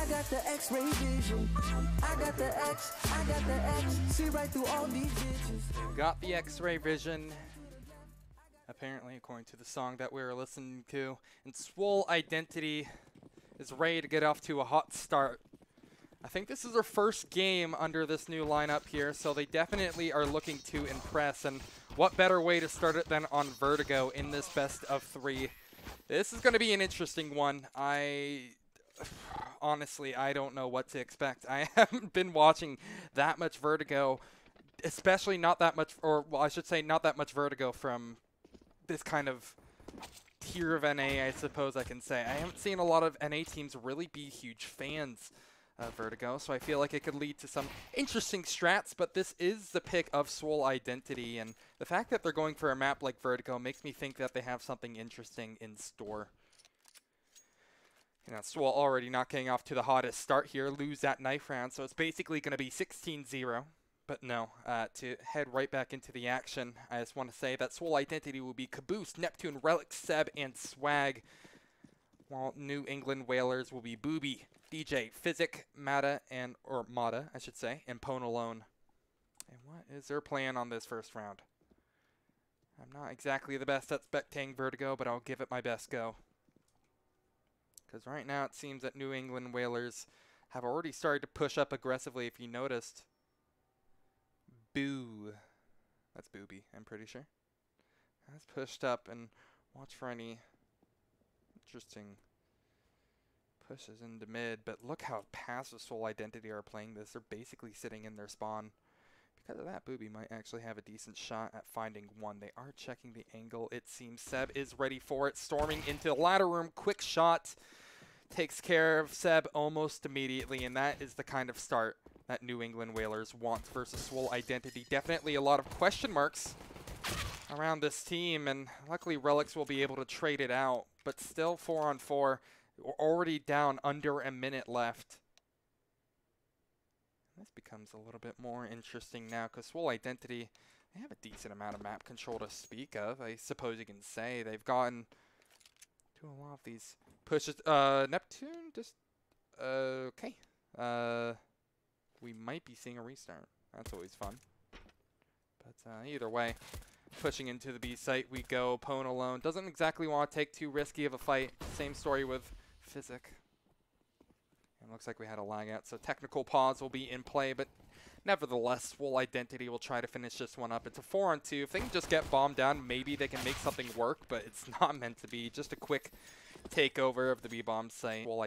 I got the X-ray vision. I got the X, I got the X. See right through all these bitches. Got the X-ray vision. Apparently, according to the song that we were listening to. And Swole Identity is ready to get off to a hot start. I think this is their first game under this new lineup here, so they definitely are looking to impress. And what better way to start it than on Vertigo in this best of 3? This is going to be an interesting one. Honestly, I don't know what to expect. I haven't been watching that much Vertigo, especially not that much, or well, I should say not that much Vertigo from this kind of tier of NA, I suppose I can say. I haven't seen a lot of NA teams really be huge fans of Vertigo, so I feel like it could lead to some interesting strats, but this is the pick of Swole Identity, and the fact that they're going for a map like Vertigo makes me think that they have something interesting in store. You know, Swole already not getting off to the hottest start here, lose that knife round, so it's basically going to be 16-0. But no, to head right back into the action, I just want to say that Swole Identity will be Caboose, Neptune, Relic, Seb, and Swag, while New England Whalers will be Booby, DJ, Physic, Mata, I should say, and Pone Alone. And what is their plan on this first round? I'm not exactly the best at spectating Vertigo, but I'll give it my best go. Because right now it seems that New England Whalers have already started to push up aggressively, if you noticed. Boo. That's Booby, I'm pretty sure. That's pushed up, and watch for any interesting pushes into mid. But look how passive Swole Identity are playing this. They're basically sitting in their spawn. Because of that, Booby might actually have a decent shot at finding one. They are checking the angle, it seems. Seb is ready for it, storming into the ladder room. Quick shot. Takes care of Seb almost immediately, and that is the kind of start that New England Whalers want versus Swole Identity. Definitely a lot of question marks around this team, and luckily Relics will be able to trade it out, but still 4-on-4. We're already down under a minute left. This becomes a little bit more interesting now, because Swole Identity, they have a decent amount of map control to speak of, I suppose you can say. They've gotten to a lot of these pushes. Neptune, just, okay. We might be seeing a restart. That's always fun. But either way, pushing into the B site we go. Pone Alone doesn't exactly want to take too risky of a fight. Same story with Physic. And looks like we had a lag out, so technical pause will be in play, but nevertheless, Swole Identity will try to finish this one up. It's a 4-on-2. If they can just get bombed down, maybe they can make something work, but it's not meant to be. Just a quick takeover of the B-bomb site. Swole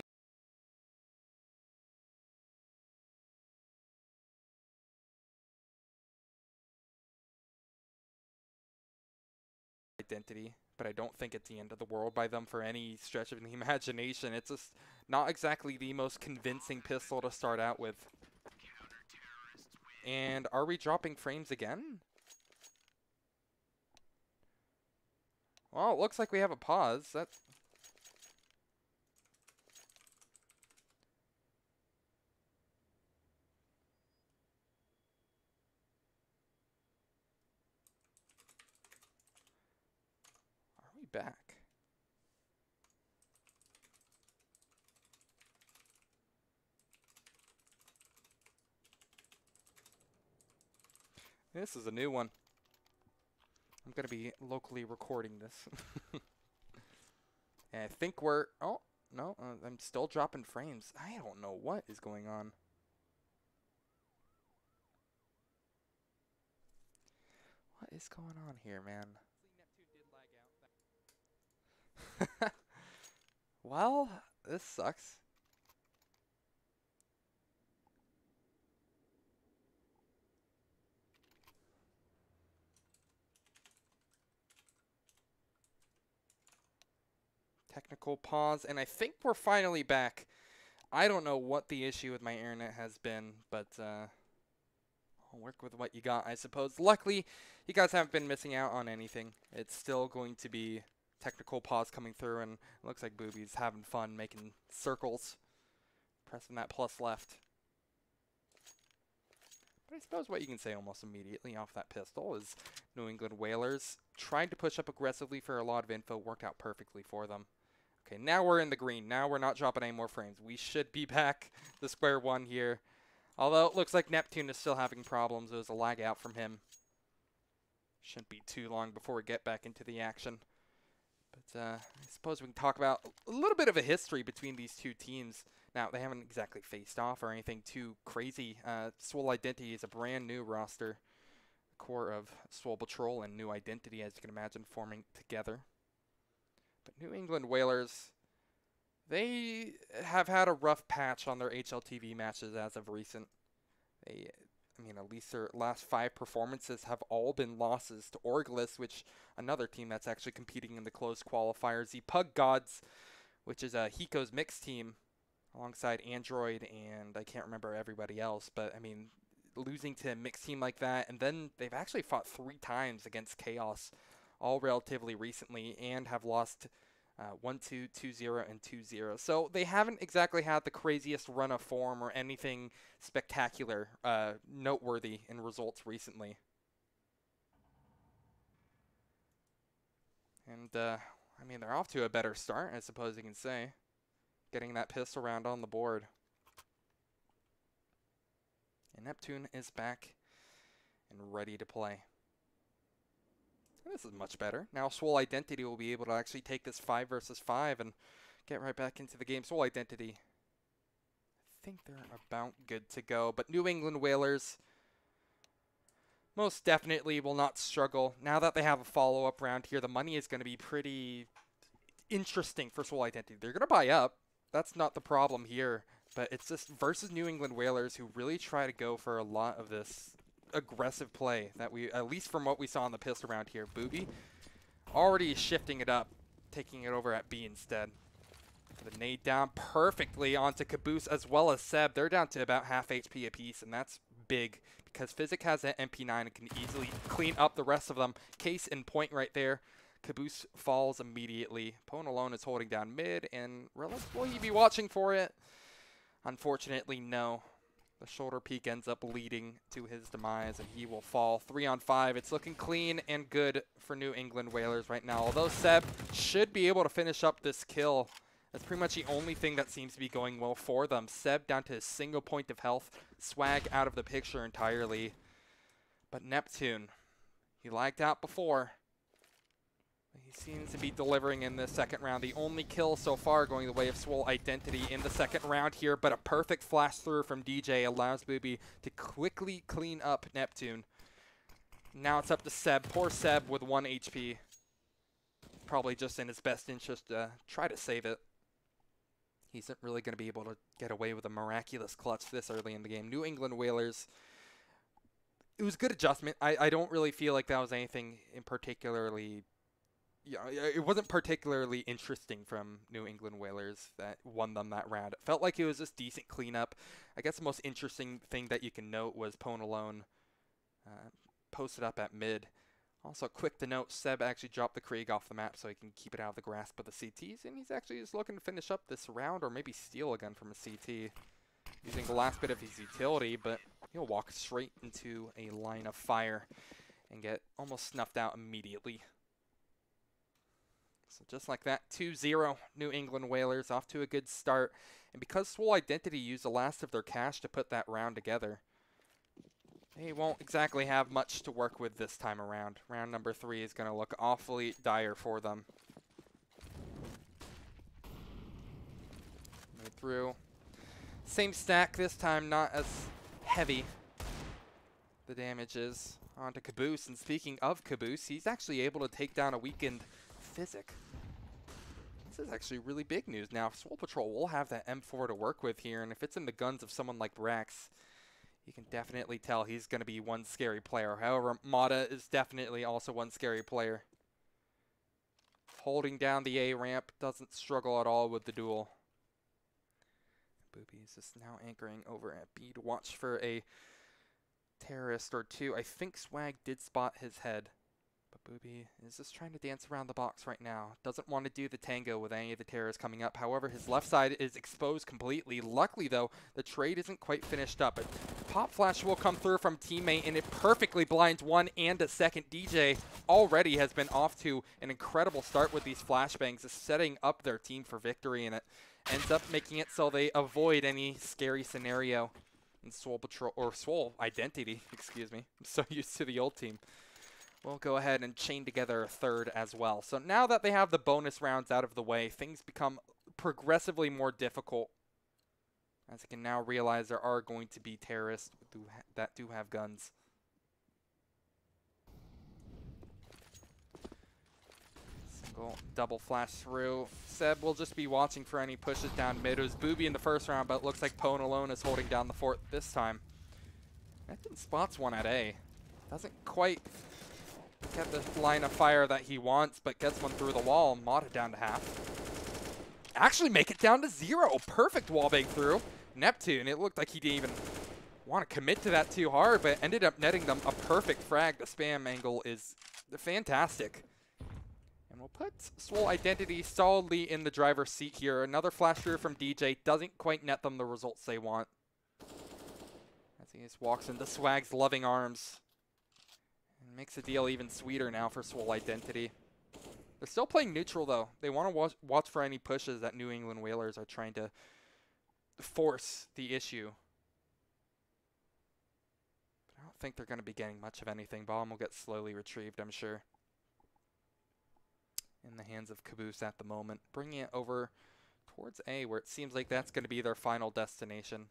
Identity, but I don't think it's the end of the world by them for any stretch of the imagination. It's just not exactly the most convincing pistol to start out with. And are we dropping frames again? Well, it looks like we have a pause. That's back. This is a new one. I'm going to be locally recording this. And I think we're... Oh, no, I'm still dropping frames. I don't know what is going on. What is going on here, man? Well, this sucks. Technical pause, and I think we're finally back. I don't know what the issue with my internet has been, but I'll work with what you got, I suppose. Luckily, you guys haven't been missing out on anything. It's still going to be technical pause coming through, and it looks like Booby's having fun making circles, pressing that plus left. But I suppose what you can say almost immediately off that pistol is New England Whalers tried to push up aggressively for a lot of info, worked out perfectly for them. Okay, now we're in the green. Now we're not dropping any more frames. We should be back to square one here. Although it looks like Neptune is still having problems. It was a lag out from him. Shouldn't be too long before we get back into the action. But I suppose we can talk about a little bit of a history between these two teams. Now, they haven't exactly faced off or anything too crazy. Swole Identity is a brand new roster. Core of Swole Patrol and New Identity, as you can imagine, forming together. But New England Whalers, they have had a rough patch on their HLTV matches as of recent. At least their last 5 performances have all been losses to Orglis, which another team that's actually competing in the closed qualifiers. The Pug Gods, which is a Hiko's mixed team, alongside Android and I can't remember everybody else. But, losing to a mixed team like that, and then they've actually fought 3 times against Chaos, all relatively recently, and have lost 1-2, 2-0, and 2-0. So they haven't exactly had the craziest run of form or anything spectacular, noteworthy in results recently. And, they're off to a better start, I suppose you can say, getting that pistol round on the board. And Neptune is back and ready to play. This is much better. Now Swole Identity will be able to actually take this 5 versus 5 and get right back into the game. Swole Identity, I think they're about good to go. But New England Whalers most definitely will not struggle. Now that they have a follow-up round here, the money is going to be pretty interesting for Swole Identity. They're going to buy up. That's not the problem here. But it's just versus New England Whalers, who really try to go for a lot of this aggressive play that we, at least from what we saw in the pistol round here. Booby already shifting it up, taking it over at B instead. The nade down perfectly onto Caboose as well as Seb. They're down to about half HP apiece, and that's big because Physic has that MP9 and can easily clean up the rest of them. Case in point right there. Caboose falls immediately. Pone alone is holding down mid, and Relic, will he be watching for it? Unfortunately, no. The shoulder peak ends up leading to his demise, and he will fall. 3-on-5. It's looking clean and good for New England Whalers right now. Although Seb should be able to finish up this kill. That's pretty much the only thing that seems to be going well for them. Seb down to a single point of health. Swag out of the picture entirely. But Neptune, he lagged out before. He seems to be delivering in the second round. The only kill so far going the way of Swole Identity in the second round here, but a perfect flash through from DJ allows Booby to quickly clean up Neptune. Now it's up to Seb. Poor Seb with 1 HP. Probably just in his best interest to try to save it. He isn't really going to be able to get away with a miraculous clutch this early in the game. New England Whalers, it was good adjustment. I don't really feel like that was anything in particularly... it wasn't particularly interesting from New England Whalers that won them that round. It felt like it was just decent cleanup. I guess the most interesting thing that you can note was Pone alone posted up at mid. Also, quick to note, Seb actually dropped the Krieg off the map so he can keep it out of the grasp of the CTs, and he's actually just looking to finish up this round or maybe steal a gun from a CT. Using the last bit of his utility, but he'll walk straight into a line of fire and get almost snuffed out immediately. So just like that, 2-0, New England Whalers off to a good start. And because Swole Identity used the last of their cash to put that round together, they won't exactly have much to work with this time around. Round number 3 is going to look awfully dire for them. Move through. Same stack this time, not as heavy. The damage is onto Caboose. And speaking of Caboose, he's actually able to take down a weakened Physic. This is actually really big news now. Swole Patrol will have that M4 to work with here, and if it's in the guns of someone like Brax, you can definitely tell he's going to be one scary player. However, Mata is definitely also one scary player. Holding down the A ramp, doesn't struggle at all with the duel. Booby is just now anchoring over at B to watch for a terrorist or two. I think Swag did spot his head, but Booby is just trying to dance around the box right now. Doesn't want to do the tango with any of the terrors coming up. However, his left side is exposed completely. Luckily, though, the trade isn't quite finished up. A pop flash will come through from teammate, and it perfectly blinds one and a second. DJ already has been off to an incredible start with these flashbangs, setting up their team for victory, and it ends up making it so they avoid any scary scenario in Swole Patrol, or Swole Identity, excuse me. I'm so used to the old team. We'll go ahead and chain together a third as well. So now that they have the bonus rounds out of the way, things become progressively more difficult, as you can now realize there are going to be terrorists that do have guns. Single, double flash through. Seb will just be watching for any pushes down mid. It was Booby in the first round, but it looks like Pone alone is holding down the fort this time. Netton spots one at A. Doesn't quite get the line of fire that he wants, but gets one through the wall. Mod it down to half. Actually make it down to 0. Perfect wallbang through. Neptune, it looked like he didn't even want to commit to that too hard, but ended up netting them a perfect frag. The spam angle is fantastic. And we'll put Swole Identity solidly in the driver's seat here. Another flash through from DJ doesn't quite net them the results they want, as he just walks into Swag's loving arms. Makes the deal even sweeter now for Swole Identity. They're still playing neutral, though. They want to watch for any pushes that New England Whalers are trying to force the issue. But I don't think they're going to be getting much of anything. Bomb will get slowly retrieved, I'm sure, in the hands of Caboose at the moment. Bringing it over towards A, where it seems like that's going to be their final destination.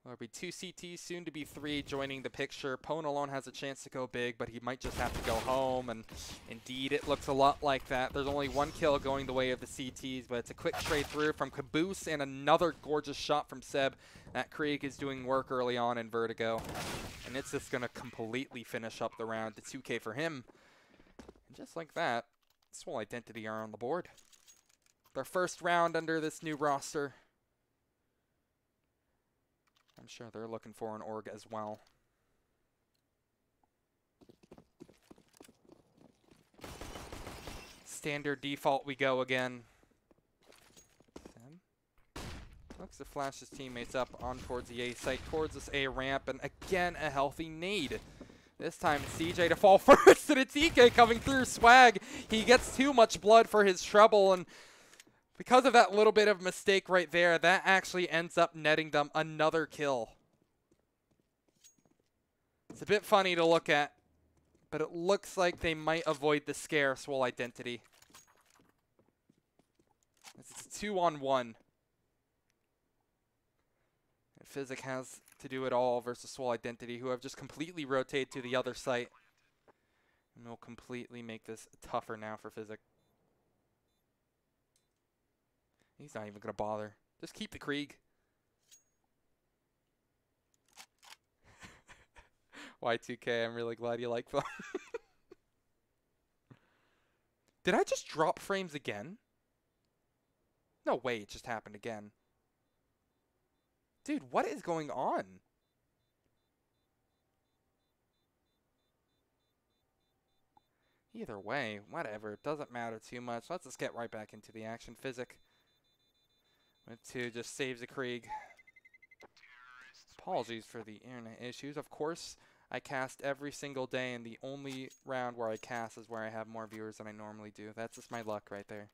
There'll be 2 CTs, soon to be 3, joining the picture. Pone alone has a chance to go big, but he might just have to go home, and indeed it looks a lot like that. There's only 1 kill going the way of the CTs, but it's a quick trade through from Caboose and another gorgeous shot from Seb. That Krieg is doing work early on in Vertigo, and it's just going to completely finish up the round to 2K for him. And just like that, Swole Identity are on the board. Their first round under this new roster. I'm sure they're looking for an org as well. Standard default we go again. Looks to flash his teammates up on towards the A site, towards this A ramp, and again a healthy nade. This time it's CJ to fall first, and it's TK coming through. Swag, he gets too much blood for his trouble, and because of that little bit of mistake right there, that actually ends up netting them another kill. It's a bit funny to look at, but it looks like they might avoid the scare, Swole Identity. It's 2-on-1. And Physic has to do it all versus Swole Identity, who have just completely rotated to the other site. And will completely make this tougher now for Physic. He's not even going to bother. Just keep the Krieg. Y2K, I'm really glad you like them. Did I just drop frames again? No way, it just happened again. Dude, what is going on? Either way, whatever. It doesn't matter too much. Let's just get right back into the action. Physic with 2 just saves a Krieg. Apologies for the internet issues. Of course, I cast every single day, and the only round where I cast is where I have more viewers than I normally do. That's just my luck right there.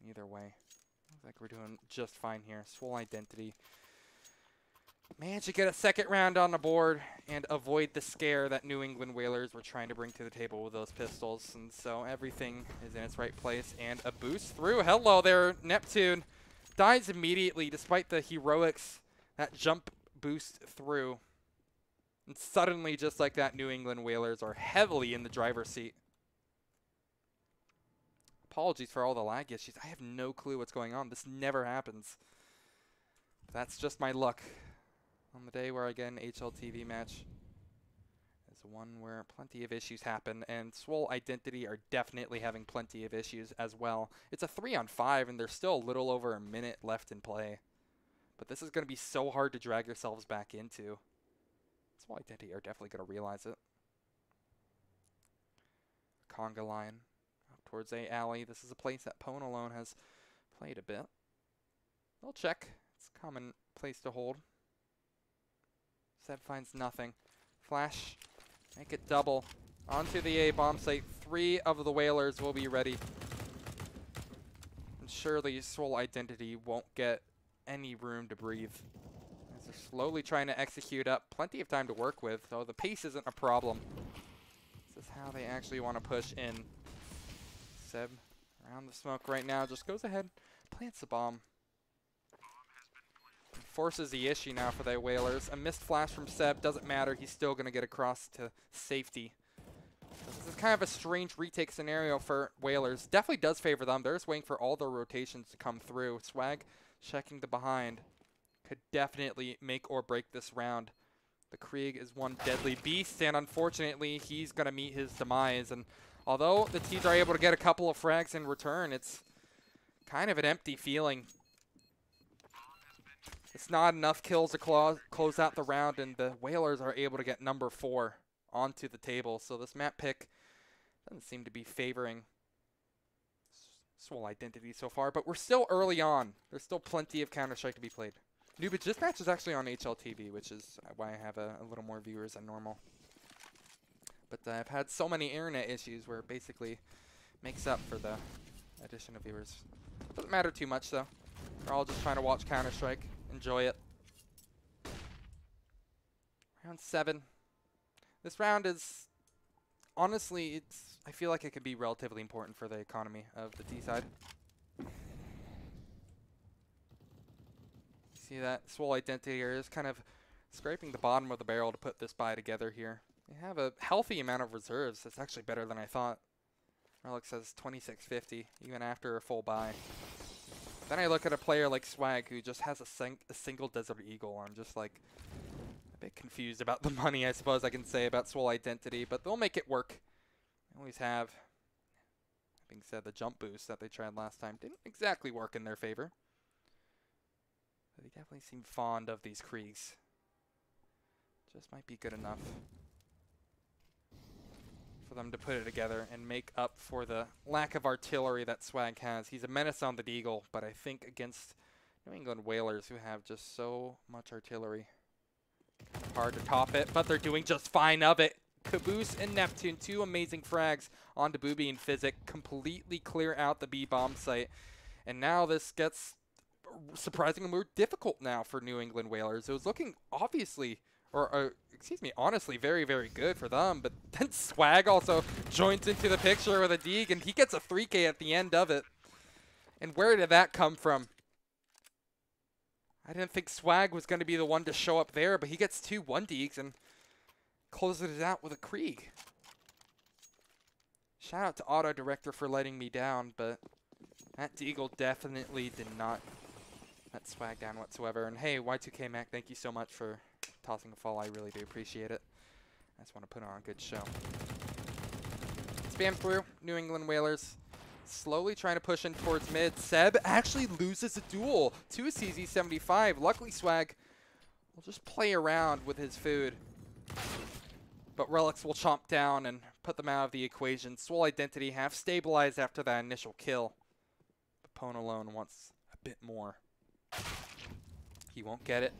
Either way, looks like we're doing just fine here. Swole Identity managed to get a second round on the board and avoid the scare that New England Whalers were trying to bring to the table with those pistols. And so everything is in its right place. And a boost through. Hello there, Neptune. Dies immediately despite the heroics. That jump boost through. And suddenly, just like that, New England Whalers are heavily in the driver's seat. Apologies for all the lag issues. I have no clue what's going on. This never happens. That's just my luck. On the day where I get an HLTV match is one where plenty of issues happen, and Swole Identity are definitely having plenty of issues as well. It's a 3-on-5, and there's still a little over a minute left in play. But this is going to be so hard to drag yourselves back into. Swole Identity are definitely going to realize it. conga line up towards A alley. This is a place that Pwn alone has played a bit. They'll check. It's a common place to hold. Seb finds nothing. Flash, make it double. Onto the A bomb site. 3 of the Whalers will be ready. And surely Swole Identity won't get any room to breathe. As they're slowly trying to execute up. Plenty of time to work with, though the pace isn't a problem. This is how they actually want to push in. Seb around the smoke right now. Just goes ahead, plants the bomb. Forces the issue now for the Whalers. A missed flash from Seb doesn't matter. He's still going to get across to safety. This is kind of a strange retake scenario for Whalers. Definitely does favor them. They're just waiting for all their rotations to come through. Swag checking the behind. Could definitely make or break this round. The Krieg is one deadly beast, and unfortunately, he's going to meet his demise. And although the T's are able to get a couple of frags in return, it's kind of an empty feeling. It's not enough kills to close out the round, and the Whalers are able to get number 4 onto the table. So this map pick doesn't seem to be favoring Swole Identity so far, but we're still early on. There's still plenty of Counter-Strike to be played. Newbridge, this match is actually on HLTV, which is why I have a little more viewers than normal. But I've had so many internet issues where it basically makes up for the addition of viewers. Doesn't matter too much, though. We're all just trying to watch Counter-Strike. Enjoy it. Round 7. This round is, honestly, I feel like it could be relatively important for the economy of the T side. See that Swole Identity here is kind of scraping the bottom of the barrel to put this buy together here. They have a healthy amount of reserves. That's actually better than I thought. Relic says 2650, even after a full buy. Then I look at a player like Swag, who just has a single Desert Eagle. I'm just like a bit confused about the money, I suppose I can say, about Swole Identity, but they'll make it work. They always have. That being said, the jump boost that they tried last time didn't exactly work in their favor. But they definitely seem fond of these Kriegs. Just might be good enough for them to put it together and make up for the lack of artillery that Swag has. He's a menace on the Deagle, but I think against New England Whalers, who have just so much artillery, hard to top it, but they're doing just fine of it. Caboose and Neptune, 2 amazing frags onto Booby and Physic, completely clear out the B bomb site. And now this gets surprisingly more difficult now for New England Whalers. It was looking obviously, excuse me, honestly very, very good for them, but then Swag also joins into the picture with a Deeg, and he gets a 3K at the end of it. And where did that come from? I didn't think Swag was going to be the one to show up there, but he gets 2 1-Deegs and closes it out with a Krieg. Shout out to Auto Director for letting me down, but that Deagle definitely did not let Swag down whatsoever. And hey, Y2K Mac, thank you so much for tossing a fall. I really do appreciate it. I just want to put on a good show. Spam through. New England Whalers slowly trying to push in towards mid. Seb actually loses a duel to a CZ75. Luckily, Swag will just play around with his food. But Relics will chomp down and put them out of the equation. Swole Identity half stabilized after that initial kill. But Pwn alone wants a bit more. He won't get it.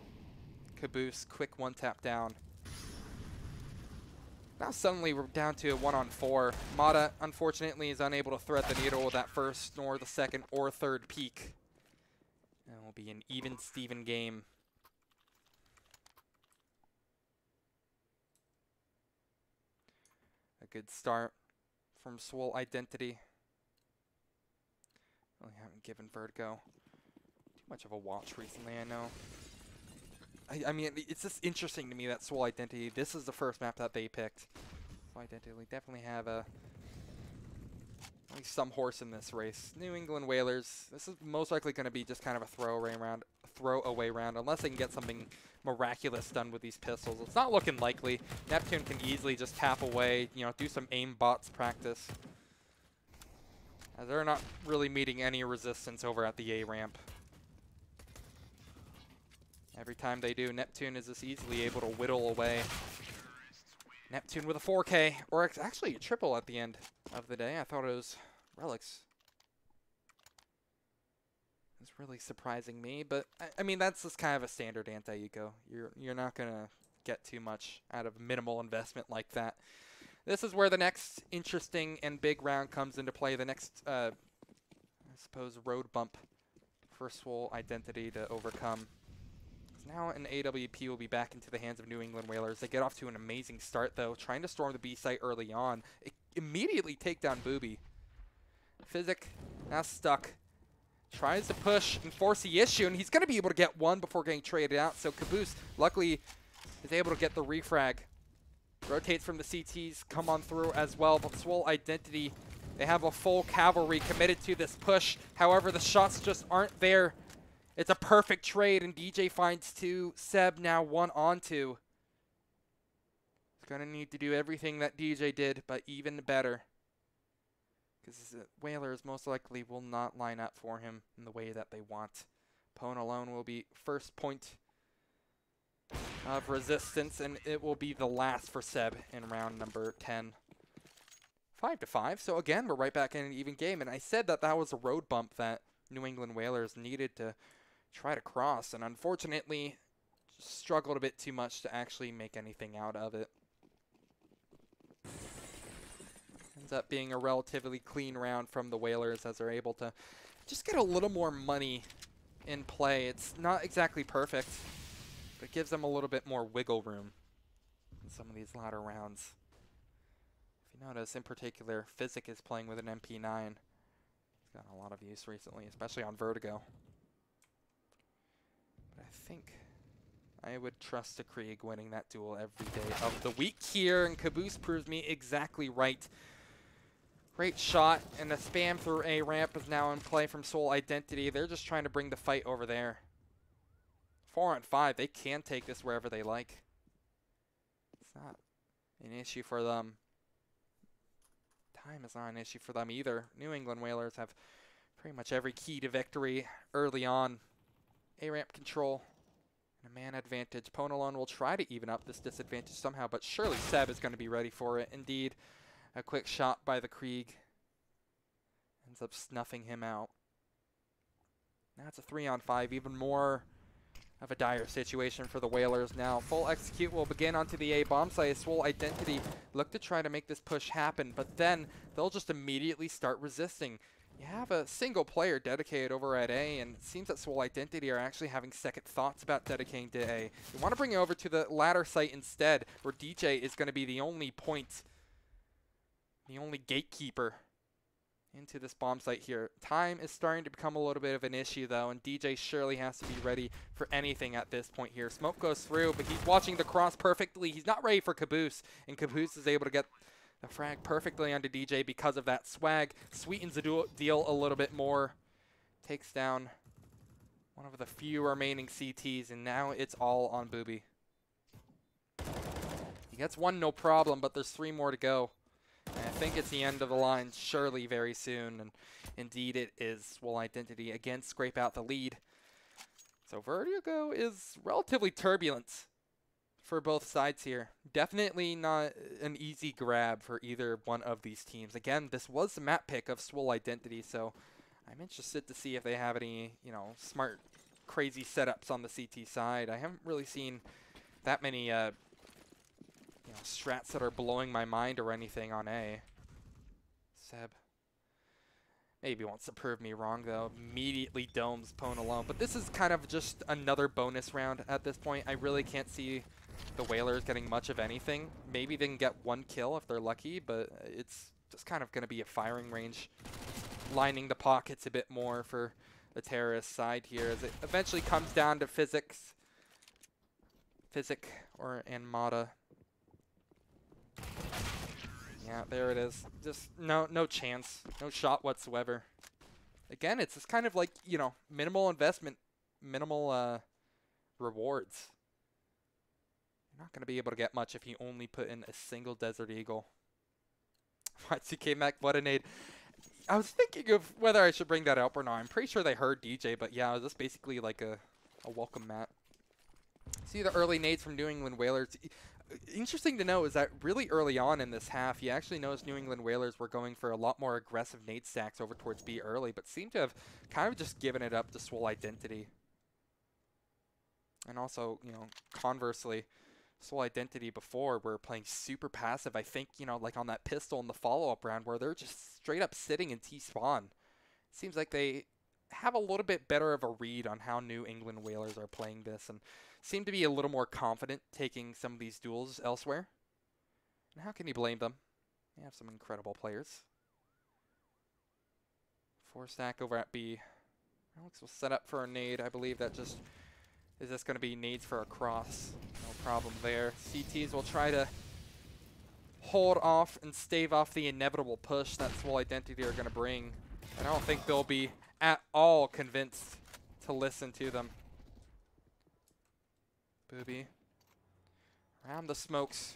Caboose, quick 1-tap down. Now suddenly we're down to a 1-on-4. Mata, unfortunately, is unable to thread the needle with that first, nor the second or third peak. And it will be an even-Steven game. A good start from Swole Identity. Really haven't given Vertigo too much of a watch recently, I know. I mean, it's just interesting to me that Swole Identity, this is the first map that they picked. Swole Identity definitely have at least some horse in this race. New England Whalers, this is most likely going to be just kind of a throwaway round, unless they can get something miraculous done with these pistols. It's not looking likely. Neptune can easily just tap away, you know, do some aim bots practice, as they're not really meeting any resistance over at the A ramp. Every time they do, Neptune is just easily able to whittle away. Neptune with a 4K, or actually a triple at the end. of the day. I thought it was Relics. It's really surprising me, but I mean that's just kind of a standard anti-eco. You're not gonna get too much out of minimal investment like that. This is where the next interesting and big round comes into play. The next, I suppose, road bump for Swole Identity to overcome. Now an AWP will be back into the hands of New England Whalers. They get off to an amazing start, though, trying to storm the B site early on. Immediately take down Booby. Physic now stuck. Tries to push and force the issue, and he's going to be able to get one before getting traded out. So Caboose, luckily, is able to get the refrag. Rotates from the CTs, come on through as well. But Swole Identity, they have a full cavalry committed to this push. However, the shots just aren't there. It's a perfect trade, and DJ finds two. Seb now 1-on-2. He's going to need to do everything that DJ did, but even better. Because Whalers most likely will not line up for him in the way that they want. Pone alone will be first point of resistance, and it will be the last for Seb in round number 10. 5-5, so again, we're right back in an even game, and I said that that was a road bump that New England Whalers needed to try to cross, and unfortunately struggled a bit too much to actually make anything out of it. Ends up being a relatively clean round from the Whalers as they're able to just get a little more money in play. It's not exactly perfect, but it gives them a little bit more wiggle room in some of these latter rounds. If you notice, in particular, Physic is playing with an MP9. He's gotten a lot of use recently, especially on Vertigo. But I think I would trust the Krieg winning that duel every day of the week here, and Caboose proves me exactly right. Great shot, and the spam through A ramp is now in play from Swole Identity. They're just trying to bring the fight over there. 4-on-5, they can take this wherever they like. It's not an issue for them. Time is not an issue for them either. New England Whalers have pretty much every key to victory early on. A ramp control and a man advantage. Pone alone will try to even up this disadvantage somehow, but surely Seb is going to be ready for it. Indeed. A quick shot by the Krieg ends up snuffing him out. Now it's a 3-on-5, even more of a dire situation for the Whalers now. Full execute will begin onto the A bomb site. Swole Identity look to try to make this push happen, but then they'll just immediately start resisting. You have a single player dedicated over at A, and it seems that Swole Identity are actually having second thoughts about dedicating to A. You want to bring it over to the ladder site instead, where DJ is going to be the only point, the only gatekeeper into this bomb site here. Time is starting to become a little bit of an issue, though, and DJ surely has to be ready for anything at this point here. Smoke goes through, but he's watching the cross perfectly. He's not ready for Caboose, and Caboose is able to get the frag perfectly onto DJ because of that swag. Sweetens the deal a little bit more. Takes down one of the few remaining CTs, and now it's all on Booby. He gets one, no problem, but there's 3 more to go. And I think it's the end of the line surely very soon, and indeed it is. Swole Identity again scrape out the lead. So Vertigo is relatively turbulent for both sides here. Definitely not an easy grab for either one of these teams. Again, this was the map pick of Swole Identity, so I'm interested to see if they have any, you know, smart, crazy setups on the CT side. I haven't really seen that many you know, strats that are blowing my mind or anything on A. Seb maybe wants to prove me wrong, though. Immediately domes Pone alone. But this is kind of just another bonus round at this point. I really can't see the Whalers getting much of anything. Maybe they can get 1 kill if they're lucky, but it's just kind of going to be a firing range, lining the pockets a bit more for the terrorist side here as it eventually comes down to Physic and Mata. Yeah, there it is. Just no chance. No shot whatsoever. Again, it's just kind of like, you know, minimal investment, minimal rewards. You're not going to be able to get much if you only put in a single Desert Eagle. Y2K Mac, what a nade. I was thinking of whether I should bring that up or not. I'm pretty sure they heard DJ, but yeah, it was just basically like a welcome mat. See the early nades from New England Whalers. interesting to know is that really early on in this half, you actually noticed New England Whalers were going for a lot more aggressive nade stacks over towards B early, but seemed to have kind of just given it up to Swole Identity. And also, you know, conversely, Swole Identity before were playing super passive. I think, you know, like on that pistol in the follow-up round where they're just straight up sitting in T-spawn. Seems like they have a little bit better of a read on how New England Whalers are playing this and seem to be a little more confident taking some of these duels elsewhere. And how can you blame them? They have some incredible players. 4-stack over at B. Alex will set up for a nade. I believe that just... Is this going to be nades for a cross? No problem there. CTs will try to hold off and stave off the inevitable push that Swole Identity are going to bring. And I don't think they'll be at all convinced to listen to them. Booby. Around the smokes.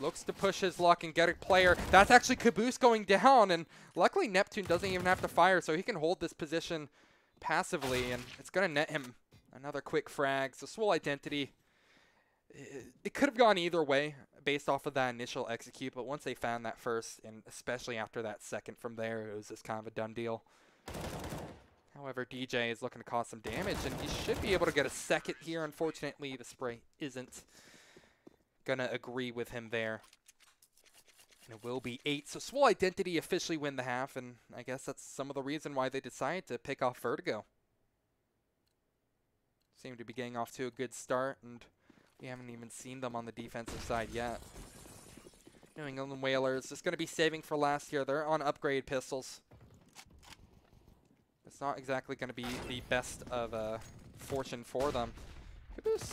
Looks to push his luck and get a player. That's actually Caboose going down. And luckily Neptune doesn't even have to fire, so he can hold this position passively. And it's going to net him another quick frag. So Swole Identity, it could have gone either way based off of that initial execute. But once they found that first, and especially after that second from there, it was just kind of a done deal. However, DJ is looking to cause some damage, and he should be able to get a second here. Unfortunately, the spray isn't going to agree with him there. And it will be 8. So Swole Identity officially win the half, and I guess that's some of the reason why they decided to pick off Vertigo. Seem to be getting off to a good start, and we haven't even seen them on the defensive side yet. New England Whalers just going to be saving for last year. They're on upgrade pistols. It's not exactly going to be the best of fortune for them. Caboose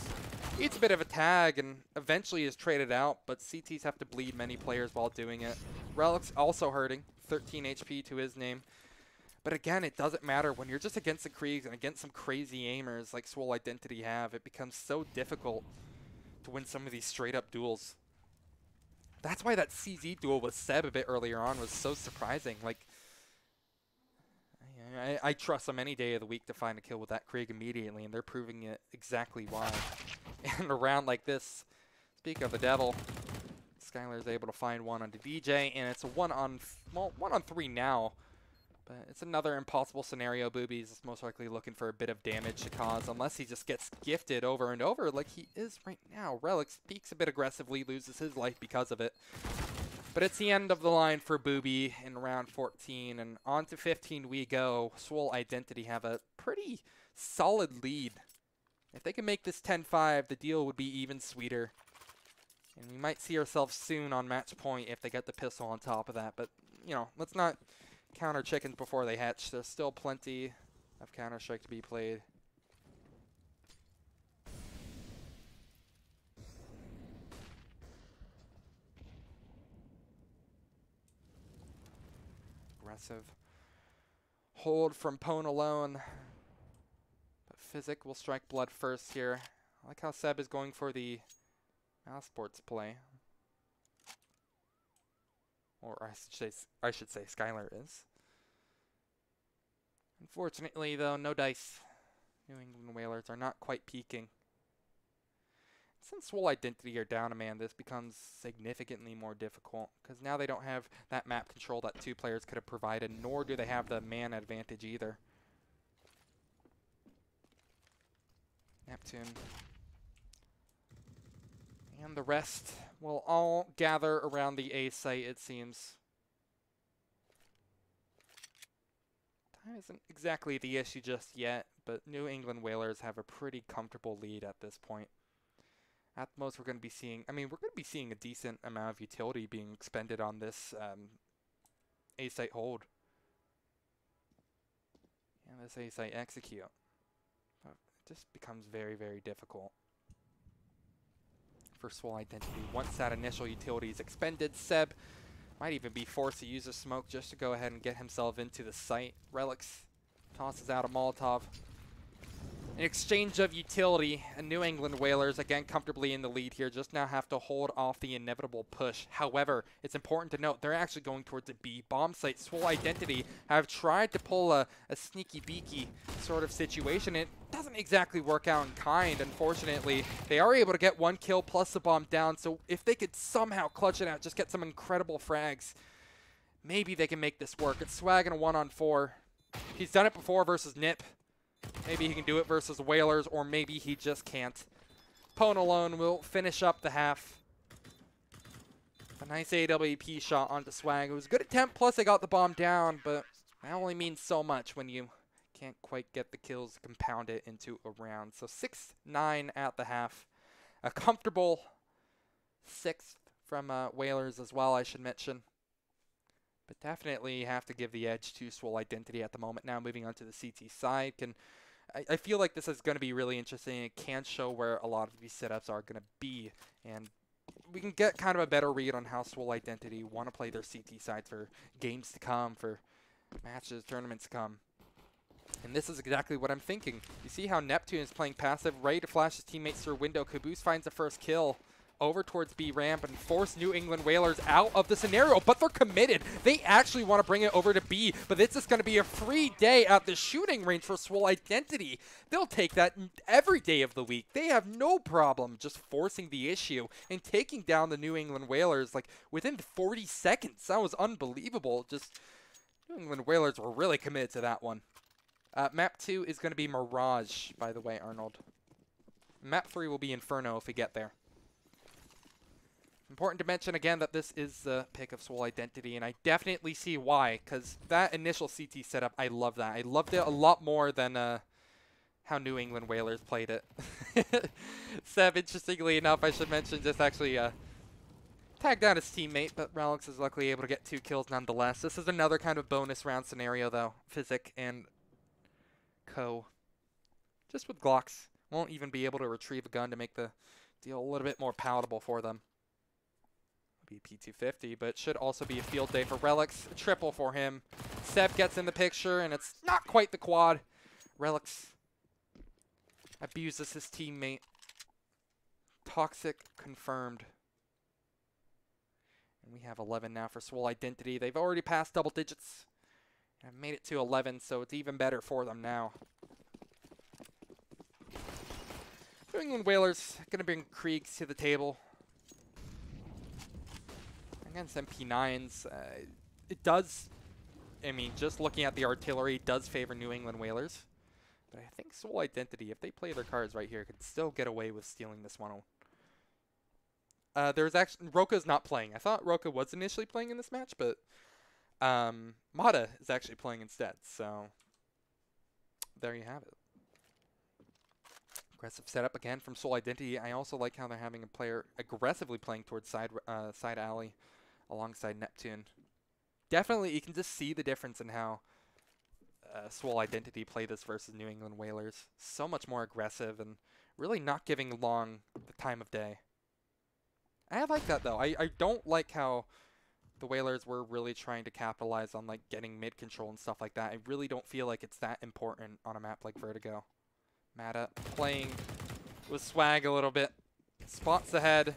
eats a bit of a tag and eventually is traded out, but CTs have to bleed many players while doing it. Relic's also hurting, 13 HP to his name. But again, it doesn't matter when you're just against the Kriegs and against some crazy aimers like Swole Identity have. It becomes so difficult to win some of these straight up duels. That's why that CZ duel with Seb a bit earlier on was so surprising. Like, I trust them any day of the week to find a kill with that Krieg immediately, and they're proving it exactly why. And a round like this, speak of the devil, Skylar is able to find one onto DJ, and it's a 1-on-3 now. But it's another impossible scenario. Booby's is most likely looking for a bit of damage to cause, unless he just gets gifted over and over like he is right now. Relic peeks a bit aggressively, loses his life because of it. But it's the end of the line for Booby in round 14, and on to 15 we go. Swole Identity have a pretty solid lead. If they can make this 10-5, the deal would be even sweeter. And we might see ourselves soon on match point if they get the pistol on top of that. But, you know, let's not counter chickens before they hatch. There's still plenty of Counter-Strike to be played. Aggressive hold from Pone alone. But Physic will strike blood first here. I like how Seb is going for the mouse sports play. Or I should say Skylar is. Unfortunately, though, no dice. New England Whalers are not quite peaking. Since Swole Identity are down a man, this becomes significantly more difficult, because now they don't have that map control that two players could have provided, nor do they have the man advantage either. Neptune and the rest will all gather around the A site, it seems. Time isn't exactly the issue just yet, but New England Whalers have a pretty comfortable lead at this point. At most, we're going to be seeing, we're going to be seeing a decent amount of utility being expended on this A-site hold. And this A-site execute. But it just becomes very, very difficult for Swole Identity. Once that initial utility is expended, Seb might even be forced to use a smoke just to go ahead and get himself into the site. Relics tosses out a Molotov. An exchange of utility, and New England Whalers again comfortably in the lead here, just now have to hold off the inevitable push. However, it's important to note they're actually going towards a B bomb site. Swole Identity have tried to pull a sneaky beaky sort of situation. It doesn't exactly work out in kind, unfortunately. They are able to get 1 kill plus the bomb down, so if they could somehow clutch it out, just get some incredible frags, maybe they can make this work. It's Swag in a 1-on-4. He's done it before versus Nip. Maybe he can do it versus Whalers, or maybe he just can't. Pone alone will finish up the half. A nice AWP shot onto Swag. It was a good attempt, plus they got the bomb down, but that only means so much when you can't quite get the kills to compound it into a round. So 6-9 at the half. A comfortable 6th from Whalers as well, I should mention. But definitely have to give the edge to Swole Identity at the moment. Now moving on to the CT side. I feel like this is going to be really interesting. It can show where a lot of these setups are going to be. And we can get kind of a better read on how Swole Identity want to play their CT sides for games to come, for matches, tournaments to come. And this is exactly what I'm thinking. You see how Neptune is playing passive, ready to flash his teammates through a window. Caboose finds the first kill over towards B ramp and force New England Whalers out of the scenario, but they're committed. They actually want to bring it over to B, but this is going to be a free day at the shooting range for Swole Identity. They'll take that every day of the week. They have no problem just forcing the issue and taking down the New England Whalers like within 40 seconds. That was unbelievable. Just New England Whalers were really committed to that one. Map 2 is going to be Mirage, by the way, Arnold. Map 3 will be Inferno if we get there. Important to mention again that this is the pick of Swole Identity, and I definitely see why, because that initial CT setup, I love that. I loved it a lot more than how New England Whalers played it. Seb, interestingly enough, I should mention, just actually tagged down his teammate, but Relix is luckily able to get 2 kills nonetheless. This is another kind of bonus round scenario, though. Physic and Co. Just with Glocks. Won't even be able to retrieve a gun to make the deal a little bit more palatable for them. Be P250, but should also be a field day for Relix. A triple for him. Seb gets in the picture, and it's not quite the quad. Relix abuses his teammate. Toxic confirmed. And we have 11 now for Swole Identity. They've already passed double digits and made it to 11, so it's even better for them now. New England Whalers going to bring Kriegs to the table. Against MP9s, it does, I mean, just looking at the artillery, does favor New England Whalers. But I think Swole Identity, if they play their cards right here, could still get away with stealing this one. There's actually, Roka's not playing. I thought Roka was initially playing in this match, but Mata is actually playing instead. So there you have it. Aggressive setup again from Swole Identity. I also like how they're having a player aggressively playing towards side alley alongside Neptune. Definitely, you can just see the difference in how Swole Identity play this versus New England Whalers. So much more aggressive and really not giving long the time of day. I like that, though. I don't like how the Whalers were really trying to capitalize on like getting mid control and stuff like that. I really don't feel like it's that important on a map like Vertigo. Mata playing with Swag a little bit. Spots ahead.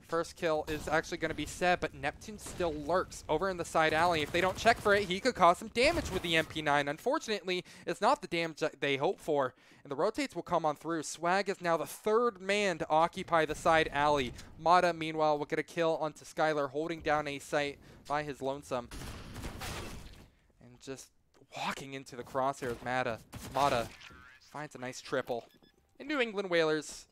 First kill is actually going to be Seb, but Neptune still lurks over in the side alley. If they don't check for it, he could cause some damage with the MP9. Unfortunately, it's not the damage that they hope for, and the rotates will come on through. Swag is now the 3rd man to occupy the side alley. Mata, meanwhile, will get a kill onto Skylar, holding down a site by his lonesome. And just walking into the crosshairs, Mata finds a nice triple. In New England Whalers,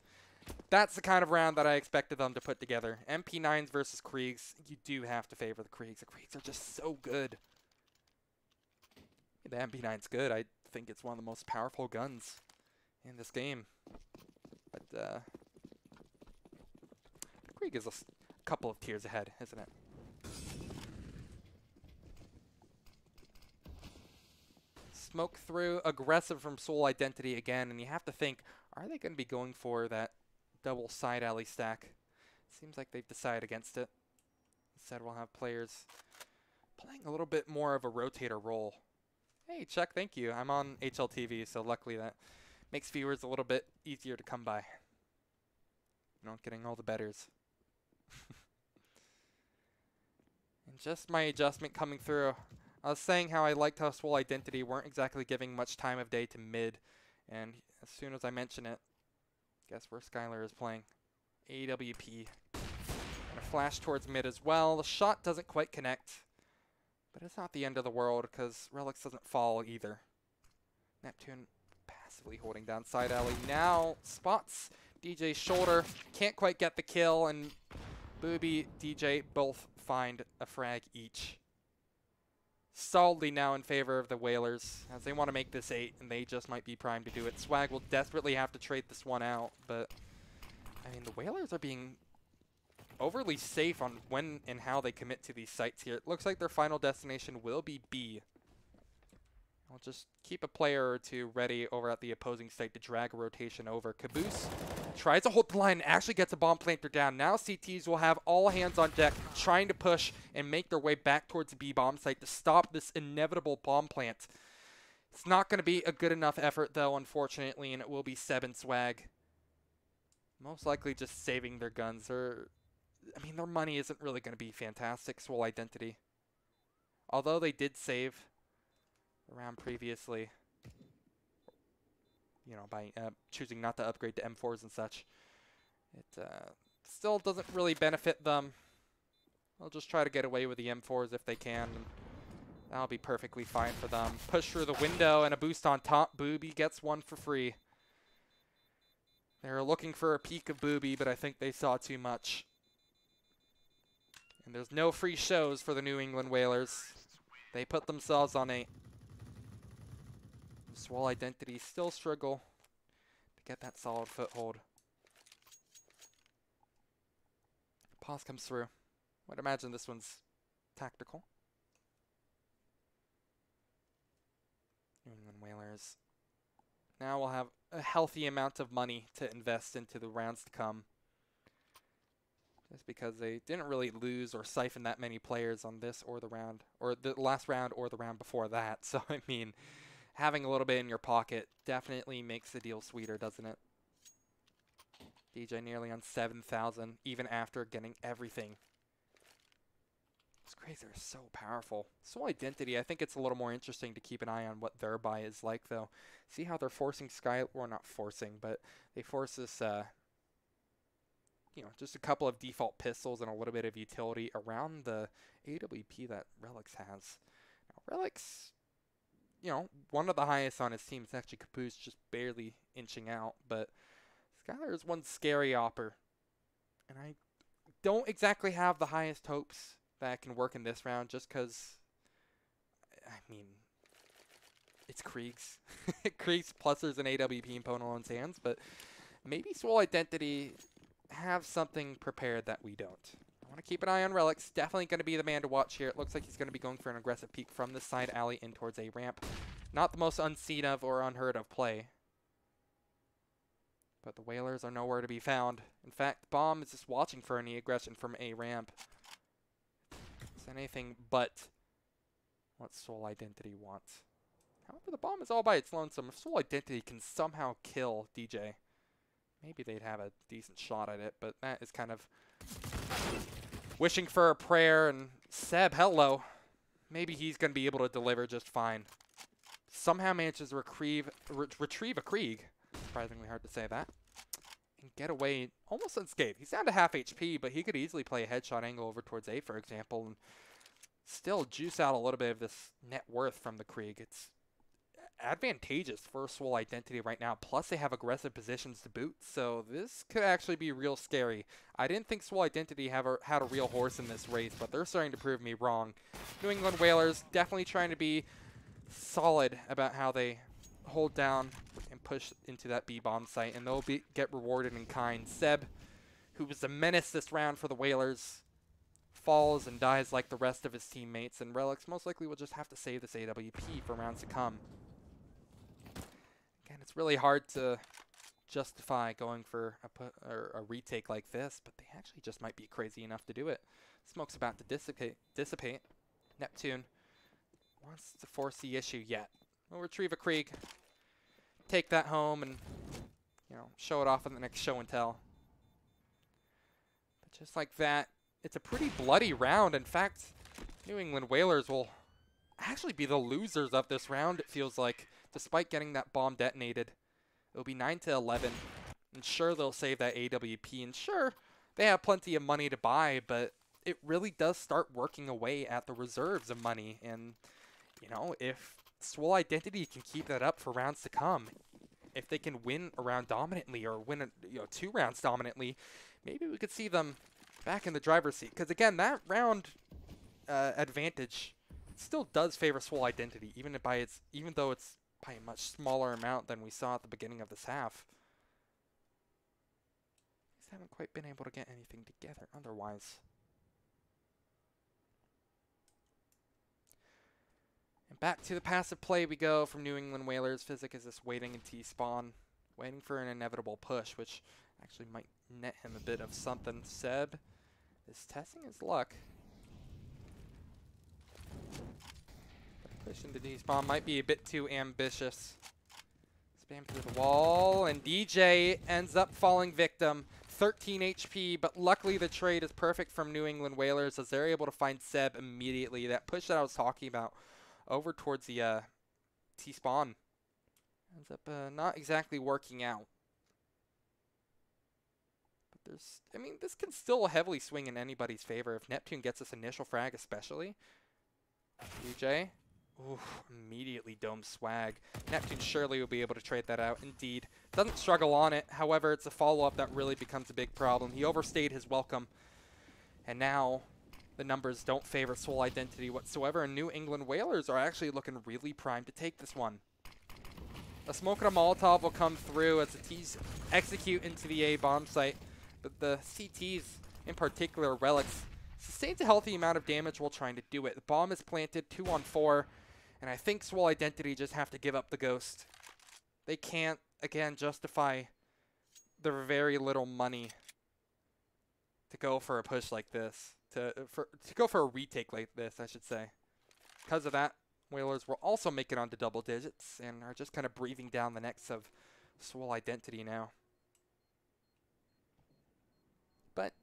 that's the kind of round that I expected them to put together. MP9s versus Kriegs. You do have to favor the Kriegs. The Kriegs are just so good. The MP9's good. I think it's one of the most powerful guns in this game. But the Krieg is a couple of tiers ahead, isn't it? Smoke through, aggressive from Swole Identity again, and you have to think, are they going to be going for that double side alley stack? Seems like they've decided against it. Instead, we'll have players playing a little bit more of a rotator role. Hey, Chuck, thank you. I'm on HLTV, so luckily that makes viewers a little bit easier to come by. You know, getting all the betters. And just my adjustment coming through. I was saying how I liked how Swole Identity weren't exactly giving much time of day to mid. And as soon as I mention it, guess where Skylar is playing? AWP. And a flash towards mid as well. The shot doesn't quite connect. But it's not the end of the world because Relics doesn't fall either. Neptune passively holding down side alley. Now spots DJ's shoulder. Can't quite get the kill. And Booby, DJ both find a frag each. Solidly now in favor of the Whalers as they want to make this 8 and they just might be primed to do it. Swag will desperately have to trade this one out, but I mean the Whalers are being overly safe on when and how they commit to these sites here. It looks like their final destination will be B. I'll just keep a player or two ready over at the opposing site to drag a rotation over. Caboose tries to hold the line and actually gets a bomb planter down. Now CTs will have all hands on deck trying to push and make their way back towards the B bomb site to stop this inevitable bomb plant. It's not going to be a good enough effort though, unfortunately, and it will be Seb and Swag. Most likely just saving their guns. I mean, their money isn't really going to be fantastic, Swole Identity. Although they did save around previously, you know, by choosing not to upgrade to M4s and such. It still doesn't really benefit them. They'll just try to get away with the M4s if they can. And that'll be perfectly fine for them. Push through the window and a boost on top. Booby gets one for free. They were looking for a peek of Booby, but I think they saw too much. And there's no free shows for the New England Whalers. They put themselves on 8. Swole Identity still struggle to get that solid foothold. Pause comes through. I'd imagine this one's tactical. New England Whalers. Now we'll have a healthy amount of money to invest into the rounds to come. Just because they didn't really lose or siphon that many players on this or the round, or the last round or the round before that. So, I mean, having a little bit in your pocket definitely makes the deal sweeter, doesn't it? DJ nearly on 7,000, even after getting everything. It's crazy, they're so powerful. Swole Identity, I think it's a little more interesting to keep an eye on what their buy is like, though. See how they're forcing Sky, or not forcing, but they force this, you know, just a couple of default pistols and a little bit of utility around the AWP that Relics has. Now, Relics, you know, one of the highest on his team is actually Caboose, just barely inching out, but Skylar is one scary opper. And I don't exactly have the highest hopes that can work in this round just because, I mean, it's Krieg's. Krieg's plus there's an AWP in Ponalon's hands, but maybe Swole Identity have something prepared that we don't. I want to keep an eye on Relics. Definitely going to be the man to watch here. It looks like he's going to be going for an aggressive peek from the side alley in towards a ramp. Not the most unseen of or unheard of play. But the Whalers are nowhere to be found. In fact, Bomb is just watching for any aggression from a ramp. It's anything but what Swole Identity wants. However, the Bomb is all by its lonesome. If Swole Identity can somehow kill DJ, maybe they'd have a decent shot at it, but that is kind of wishing for a prayer. And Seb, hello. Maybe he's going to be able to deliver just fine. Somehow manages to retrieve a Krieg. Surprisingly hard to say that. And get away almost unscathed. He's down to half HP, but he could easily play a headshot angle over towards A, for example, and still juice out a little bit of this net worth from the Krieg. It's advantageous for Swole Identity right now. Plus, they have aggressive positions to boot, so this could actually be real scary. I didn't think Swole Identity had a real horse in this race, but they're starting to prove me wrong. New England Whalers definitely trying to be solid about how they hold down and push into that B-bomb site, and they'll get rewarded in kind. Seb, who was a menace this round for the Whalers, falls and dies like the rest of his teammates, and Relics most likely will just have to save this AWP for rounds to come. Again, it's really hard to justify going for a retake like this, but they actually just might be crazy enough to do it. Smoke's about to dissipate. Neptune wants to force the issue yet. We'll retrieve a Krieg. take that home and, you know, show it off in the next show and tell. But just like that, it's a pretty bloody round. In fact, New England Whalers will actually be the losers of this round, it feels like, despite getting that bomb detonated. It'll be 9-11. And sure, they'll save that AWP, and sure, they have plenty of money to buy, but it really does start working away at the reserves of money. And, you know, if Swole Identity can keep that up for rounds to come, if they can win a round dominantly or win 2 rounds dominantly, maybe we could see them back in the driver's seat. Because again, that round advantage still does favor Swole Identity, even though it's by a much smaller amount than we saw at the beginning of this half. Just haven't quite been able to get anything together otherwise. And back to the passive play we go from New England Whalers. Physic is just waiting in T-spawn, waiting for an inevitable push, which actually might net him a bit of something. Seb is testing his luck. Push into T-spawn might be a bit too ambitious. Spam through the wall, and DJ ends up falling victim. 13 HP, but luckily the trade is perfect from New England Whalers as they're able to find Seb immediately. That push that I was talking about over towards the T-spawn ends up not exactly working out. But I mean, this can still heavily swing in anybody's favor if Neptune gets this initial frag especially. DJ. Ooh, immediately dome swag. Neptune surely will be able to trade that out. Indeed. Doesn't struggle on it. However, it's a follow-up that really becomes a big problem. He overstayed his welcome. And now the numbers don't favor Swole Identity whatsoever. And New England Whalers are actually looking really primed to take this one. A smoke and a Molotov will come through as the T's execute into the A bomb site. But the CTs, in particular, Relics, sustains a healthy amount of damage while trying to do it. The bomb is planted 2-on-4. And I think Swole Identity just have to give up the ghost. They can't, again, justify their very little money to go for a push like this. To go for a retake like this, I should say. Because of that, Whalers will also make it onto double digits and are just kind of breathing down the necks of Swole Identity now. But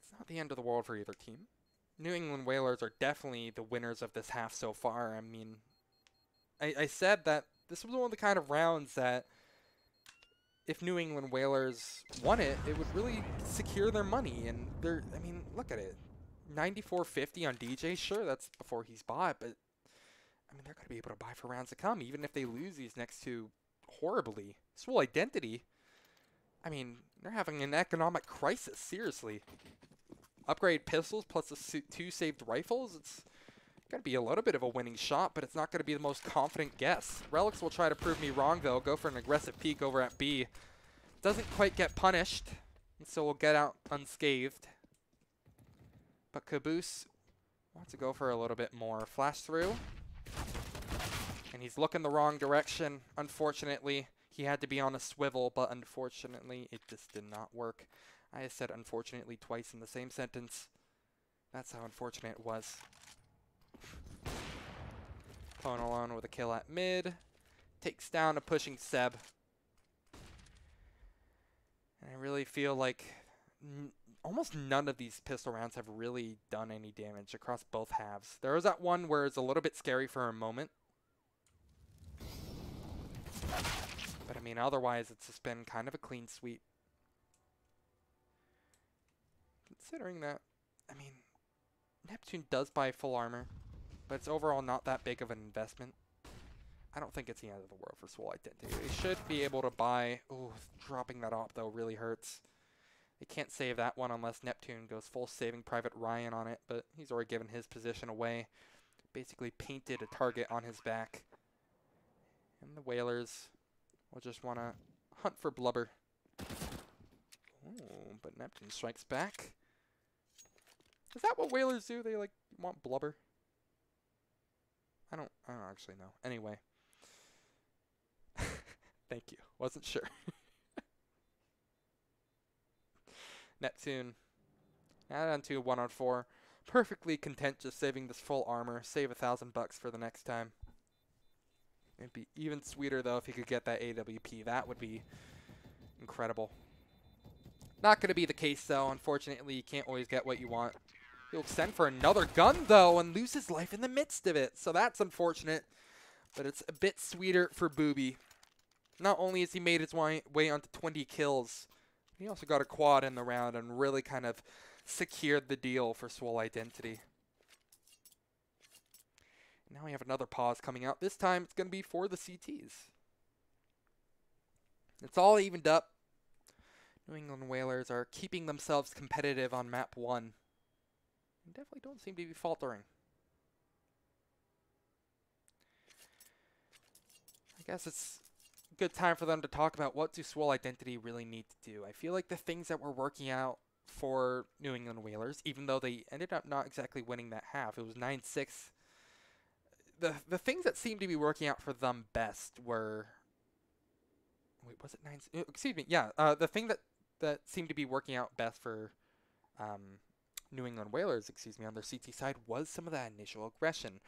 it's not the end of the world for either team. New England Whalers are definitely the winners of this half so far. I mean, I said that this was one of the kind of rounds that if New England Whalers won it, it would really secure their money. And I mean, look at it. 94.50 on DJ. Sure, that's before he's bought, but I mean, they're going to be able to buy for rounds to come, even if they lose these next two horribly. Swole Identity, I mean, they're having an economic crisis, seriously. Upgrade pistols plus the 2 saved rifles. It's going to be a little bit of a winning shot, but it's not going to be the most confident guess. Relics will try to prove me wrong, though. Go for an aggressive peek over at B. Doesn't quite get punished, and so we'll get out unscathed. But Caboose wants to go for a little bit more. Flash through. And he's looking the wrong direction. Unfortunately, he had to be on a swivel, but unfortunately, it just did not work. I said unfortunately twice in the same sentence. That's how unfortunate it was. Pone alone with a kill at mid. Takes down a pushing Seb. And I really feel like almost none of these pistol rounds have really done any damage across both halves. There was that one where it's a little bit scary for a moment. But I mean, otherwise it's just been kind of a clean sweep. Considering that, I mean, Neptune does buy full armor, but it's overall not that big of an investment. I don't think it's the end of the world for Swole Identity. They should be able to buy... Ooh, dropping that op, though, really hurts. They can't save that one unless Neptune goes full Saving Private Ryan on it, but he's already given his position away. Basically painted a target on his back. And the Whalers will just want to hunt for blubber. Ooh, but Neptune strikes back. Is that what Whalers do? They, like, want blubber? I don't actually know. Anyway. Thank you. Wasn't sure. Neptune. Add on to 1-on-4. Perfectly content just saving this full armor. Save $1,000 for the next time. It'd be even sweeter, though, if he could get that AWP. That would be incredible. Not going to be the case, though. Unfortunately, you can't always get what you want. He'll extend for another gun, though, and loses life in the midst of it. So that's unfortunate, but it's a bit sweeter for Booby. Not only has he made his way onto 20 kills, he also got a quad in the round and really kind of secured the deal for Swole Identity. Now we have another pause coming out. This time it's going to be for the CTs. It's all evened up. New England Whalers are keeping themselves competitive on map 1. And definitely don't seem to be faltering. I guess it's a good time for them to talk about what do Swole Identity really need to do. I feel like the things that were working out for New England Whalers, even though they ended up not exactly winning that half, it was 9-6. The things that seemed to be working out for them best were... Wait, was it 9? Excuse me, yeah. The thing that seemed to be working out best for New England Whalers, excuse me, on their CT side was some of that initial aggression.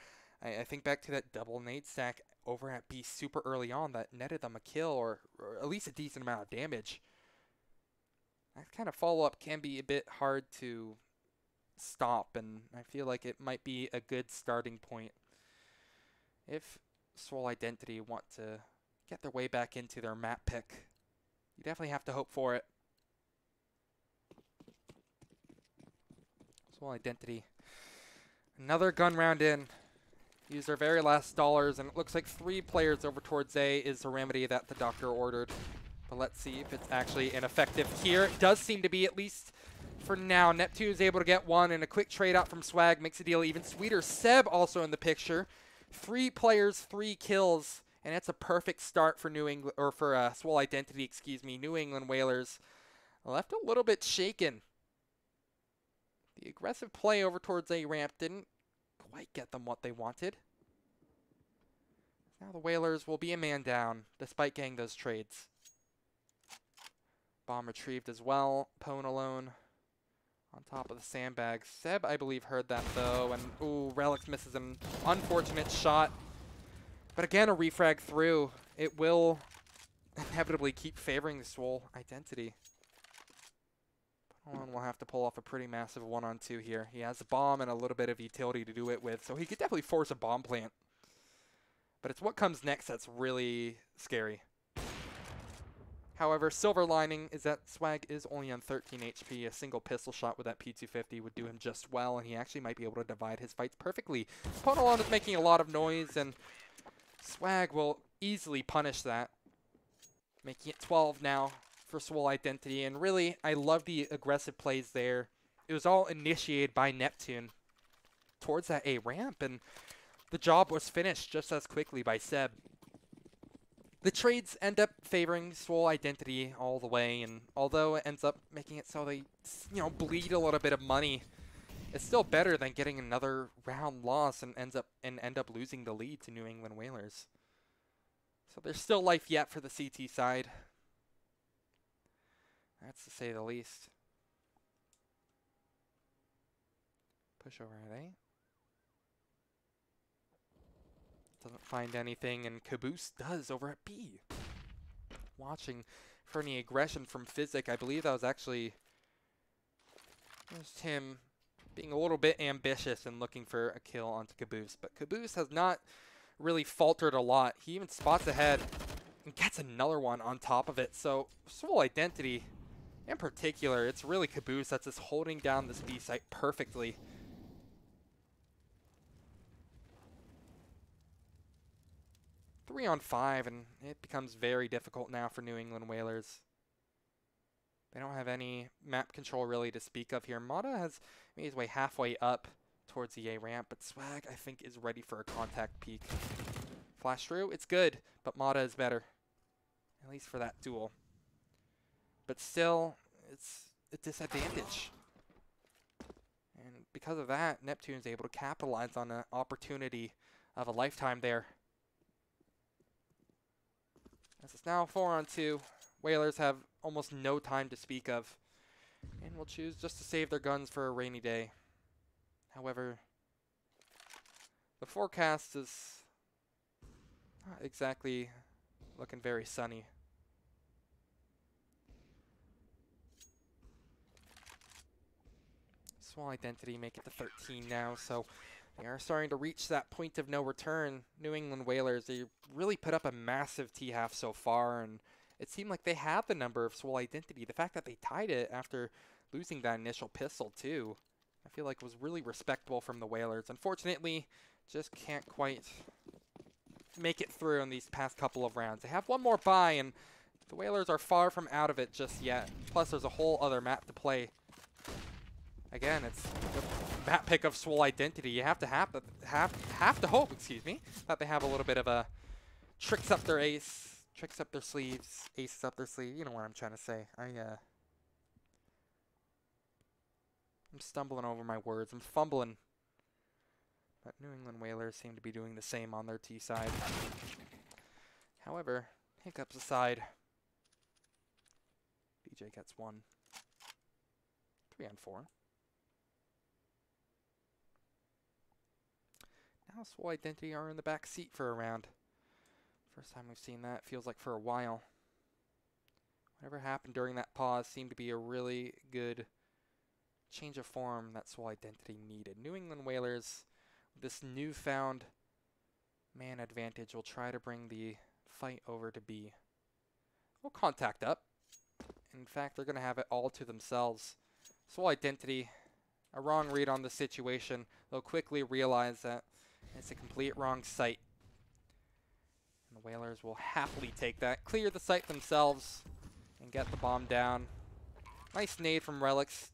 I think back to that double nade stack over at B super early on that netted them a kill or at least a decent amount of damage. That kind of follow-up can be a bit hard to stop, and I feel like it might be a good starting point if Swole Identity want to get their way back into their map pick. You definitely have to hope for it. Swole Identity. Another gun round in. Use their very last dollars, and it looks like 3 players over towards A is the remedy that the doctor ordered. But let's see if it's actually ineffective here. It does seem to be, at least for now. Neptune is able to get one, and a quick trade out from Swag makes the deal even sweeter. Seb also in the picture. 3 players, 3 kills, and it's a perfect start for New England, or for Swole Identity, excuse me. New England Whalers left a little bit shaken. The aggressive play over towards A ramp didn't quite get them what they wanted. Now the Whalers will be a man down, despite getting those trades. Bomb retrieved as well. Pone alone on top of the sandbags. Seb, I believe, heard that, though. And, ooh, Relics misses an unfortunate shot. But again, a refrag through. It will inevitably keep favoring the Swole Identity. Pone will have to pull off a pretty massive 1-on-2 here. He has a bomb and a little bit of utility to do it with, so he could definitely force a bomb plant. But it's what comes next that's really scary. However, silver lining is that Swag is only on 13 HP. A single pistol shot with that P250 would do him just well, and he actually might be able to divide his fights perfectly. Ponalon is making a lot of noise, and Swag will easily punish that, making it 12 now for Swole Identity. And really, I love the aggressive plays there. It was all initiated by Neptune towards that A ramp, and the job was finished just as quickly by Seb. The trades end up favoring Swole Identity all the way, and although it ends up making it so they, bleed a little bit of money, it's still better than getting another round loss and end up losing the lead to New England Whalers. So there's still life yet for the CT side. That's to say the least. Push over at A. Doesn't find anything, and Caboose does over at B. Watching for any aggression from Physic. I believe that was actually just him being a little bit ambitious and looking for a kill onto Caboose. But Caboose has not really faltered a lot. He even spots ahead and gets another one on top of it. So Swole Identity, in particular, it's really Caboose that's just holding down this B site perfectly. Three on 5, and it becomes very difficult now for New England Whalers. They don't have any map control really to speak of here. Mata has made his way halfway up towards the A ramp, but Swag, I think, is ready for a contact peek. Flash through, it's good, but Mata is better, at least for that duel. But still, it's a disadvantage. And because of that, Neptune's able to capitalize on an opportunity of a lifetime there. As it's now 4-on-2, Whalers have almost no time to speak of, and will choose just to save their guns for a rainy day. However, the forecast is Not exactly looking very sunny. Swole Identity make it to 13 now, so they are starting to reach that point of no return. New England Whalers, they really put up a massive T-half so far, and it seemed like they had the number of Swole Identity. The fact that they tied it after losing that initial pistol, too, I feel like was really respectable from the Whalers. Unfortunately, just can't quite make it through in these past couple of rounds. They have one more bye, and the Whalers are far from out of it just yet. Plus, there's a whole other map to play. Again, it's the map pick of Swole Identity. You have to hope, excuse me, that they have a little bit of a tricks up their sleeves, aces up their sleeve. You know what I'm trying to say. I'm stumbling over my words. I'm fumbling. But New England Whalers seem to be doing the same on their T side. However, hiccups aside, DJ gets one. 3 on 4. Now Swole Identity are in the back seat for a round. First time we've seen that, feels like for a while. Whatever happened during that pause seemed to be a really good change of form that Swole Identity needed. New England Whalers, with this newfound man advantage, will try to bring the fight over to B. We'll contact up. In fact, they're going to have it all to themselves. Swole Identity, a wrong read on the situation. They'll quickly realize that it's a complete wrong site. And the Whalers will happily take that, clear the site themselves, and get the bomb down. Nice nade from Relics.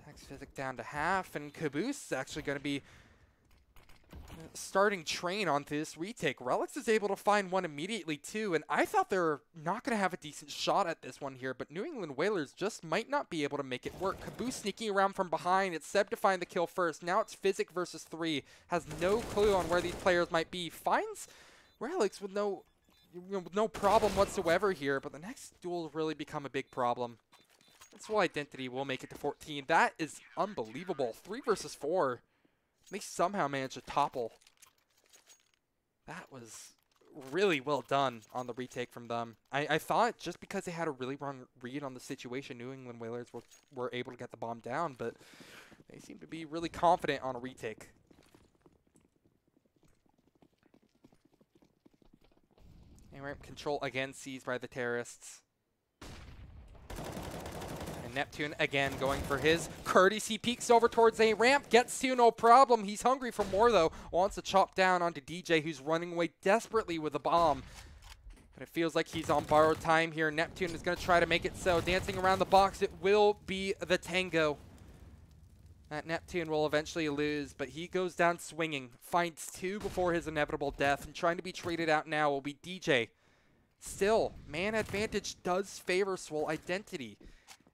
Tax Physic down to half, and Caboose is actually going to be starting train on this retake. Relics is able to find one immediately too, and I thought they were not going to have a decent shot at this one here, but New England Whalers just might not be able to make it work. Caboose sneaking around from behind. It's Seb to find the kill first. Now it's Physic versus 3. Has no clue on where these players might be. Finds Relics with no problem whatsoever here, but the next duel will really become a big problem. Swole Identity will make it to 14. That is unbelievable. 3 versus 4. They somehow managed to topple. That was really well done on the retake from them. I thought just because they had a really wrong read on the situation, New England Whalers were able to get the bomb down, but they seem to be really confident on a retake. And ramp control again seized by the terrorists. Neptune again going for his courtesy, peeks over towards a ramp, gets to no problem. He's hungry for more though, wants to chop down onto DJ, who's running away desperately with a bomb. But it feels like he's on borrowed time here. Neptune is going to try to make it so. Dancing around the box, it will be the tango. That Neptune will eventually lose, but he goes down swinging. Finds 2 before his inevitable death, and trying to be traded out now will be DJ. Still, man advantage does favor Swole Identity.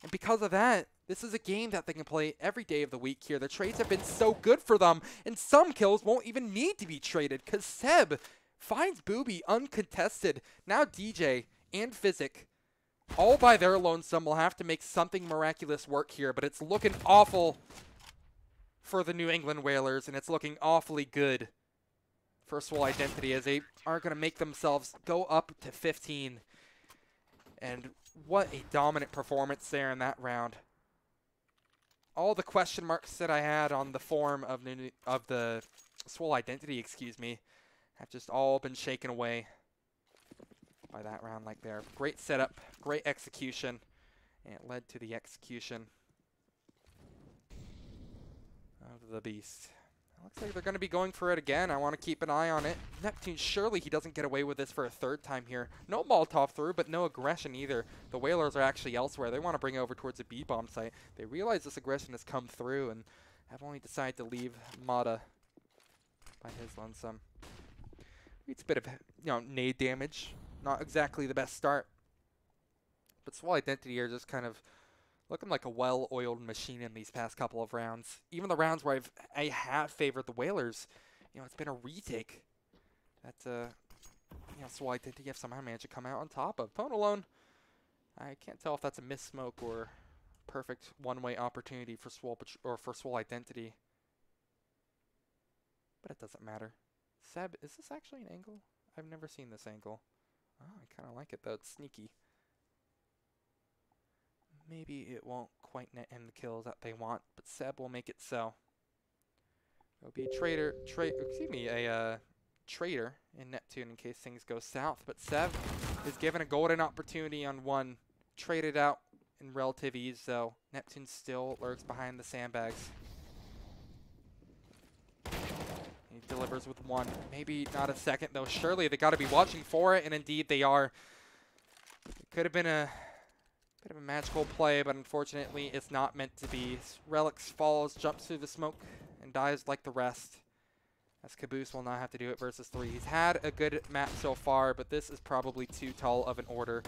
And because of that, this is a game that they can play every day of the week here. The trades have been so good for them, and some kills won't even need to be traded because Seb finds Booby uncontested. Now DJ and Physic, all by their lonesome, will have to make something miraculous work here, but it's looking awful for the New England Whalers, and it's looking awfully good for Swole Identity as they are going to make themselves go up to 15. And what a dominant performance there in that round. All the question marks that I had on the form of the Swole Identity, excuse me, have just all been shaken away by that round like there. Great setup, great execution, and it led to the execution of the beast. Looks like they're going to be going for it again. I want to keep an eye on it. Neptune, surely he doesn't get away with this for a 3rd time here. No Molotov through, but no aggression either. The Whalers are actually elsewhere. They want to bring it over towards the B-bomb site. They realize this aggression has come through and have only decided to leave Mata by his lonesome. It's a bit of, nade damage. Not exactly the best start. But Swole Identity are just kind of looking like a well-oiled machine in these past couple of rounds. Even the rounds where I have favored the Whalers, it's been a retake that, Swole Identity have somehow managed to come out on top of. Phone alone, I can't tell if that's a miss smoke or perfect one-way opportunity for Swole Identity. But it doesn't matter. Seb, is this actually an angle? I've never seen this angle. Oh, I kind of like it though. It's sneaky. Maybe it won't quite net him the kills that they want, but Seb will make it so. It'll be a traitor in Neptune in case things go south, but Seb is given a golden opportunity on one. Traded out in relative ease, though. Neptune still lurks behind the sandbags. He delivers with one. Maybe not a second, though. Surely they got to be watching for it, and indeed they are. It could have been a bit of a magical play, but unfortunately it's not meant to be. Relics falls, jumps through the smoke, and dies like the rest. As Caboose will not have to do it versus 3. He's had a good map so far, but this is probably too tall of an order.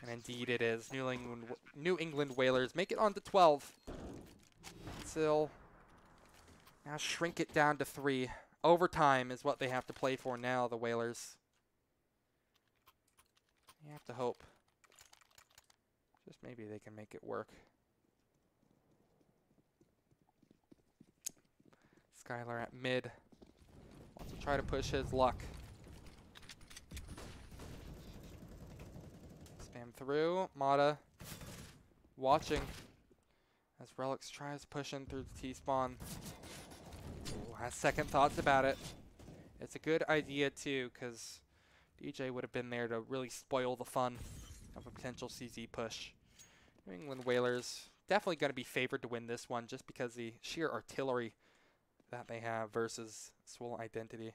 And indeed it is. New England Whalers make it on to 12. Still, now shrink it down to 3. Overtime is what they have to play for now, the Whalers. You have to hope. Just maybe they can make it work. Skylar at mid. Wants to try to push his luck. Spam through. Mata watching as Relics tries to push in through the T-spawn. Has second thoughts about it. It's a good idea too, because DJ would have been there to really spoil the fun of a potential CZ push. New England Whalers definitely going to be favored to win this one just because the sheer artillery that they have versus Swole Identity.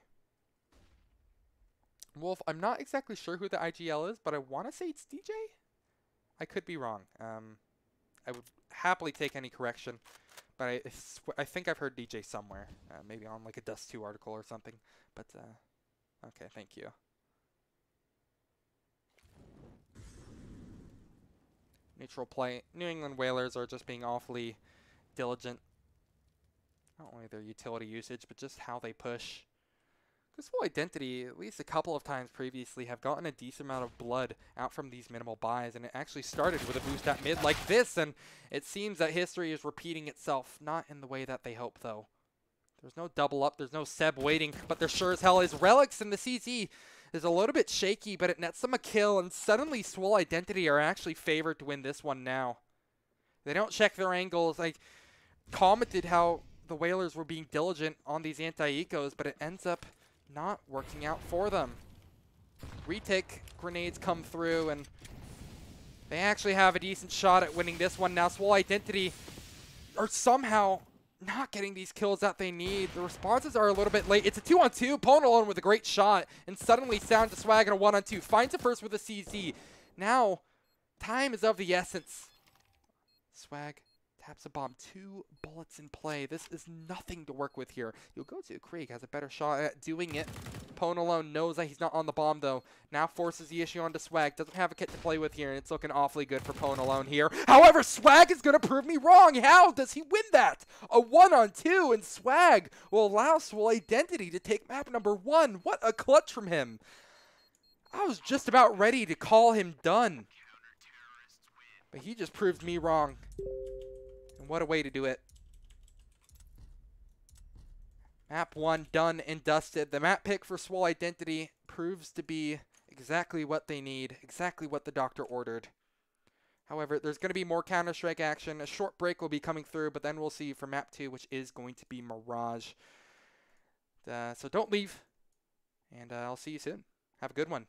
Wolf, I'm not exactly sure who the IGL is, but I want to say it's DJ? I could be wrong. I would happily take any correction, but I think I've heard DJ somewhere. Maybe on like a Dust 2 article or something. But, okay, thank you. Neutral play. New England Whalers are just being awfully diligent. Not only their utility usage, but just how they push. Because Swole Identity, at least a couple of times previously, have gotten a decent amount of blood out from these minimal buys, and it actually started with a boost at mid like this, and it seems that history is repeating itself, not in the way that they hope, though. There's no double up, there's no Seb waiting, but there sure as hell is. Relics, and the CZ is a little bit shaky, but it nets them a kill, and suddenly Swole Identity are actually favored to win this one now. They don't check their angles. I commented how the Whalers were being diligent on these anti-ecos, but it ends up not working out for them. Retake grenades come through, and they actually have a decent shot at winning this one. Now Swole Identity are somehow not getting these kills that they need. The responses are a little bit late. It's a 2-on-2. Pwn alone with a great shot, and suddenly Sound to Swag in a 1-on-2. Finds it first with a CZ. Now, time is of the essence. Swag taps a bomb. 2 bullets in play. This is nothing to work with here. You'll go to Krieg, has a better shot at doing it. Pwn alone knows that he's not on the bomb, though. Now forces the issue onto Swag. Doesn't have a kit to play with here, and it's looking awfully good for Pwn alone here. However, Swag is going to prove me wrong. How does he win that? A 1-on-2, and Swag will allow Swole Identity to take map number 1. What a clutch from him. I was just about ready to call him done, but he just proved me wrong. And what a way to do it. Map 1 done and dusted. The map pick for Swole Identity proves to be exactly what they need, exactly what the doctor ordered. However, there's going to be more Counter-Strike action. A short break will be coming through, but then we'll see for map 2, which is going to be Mirage. So don't leave, and I'll see you soon. Have a good one.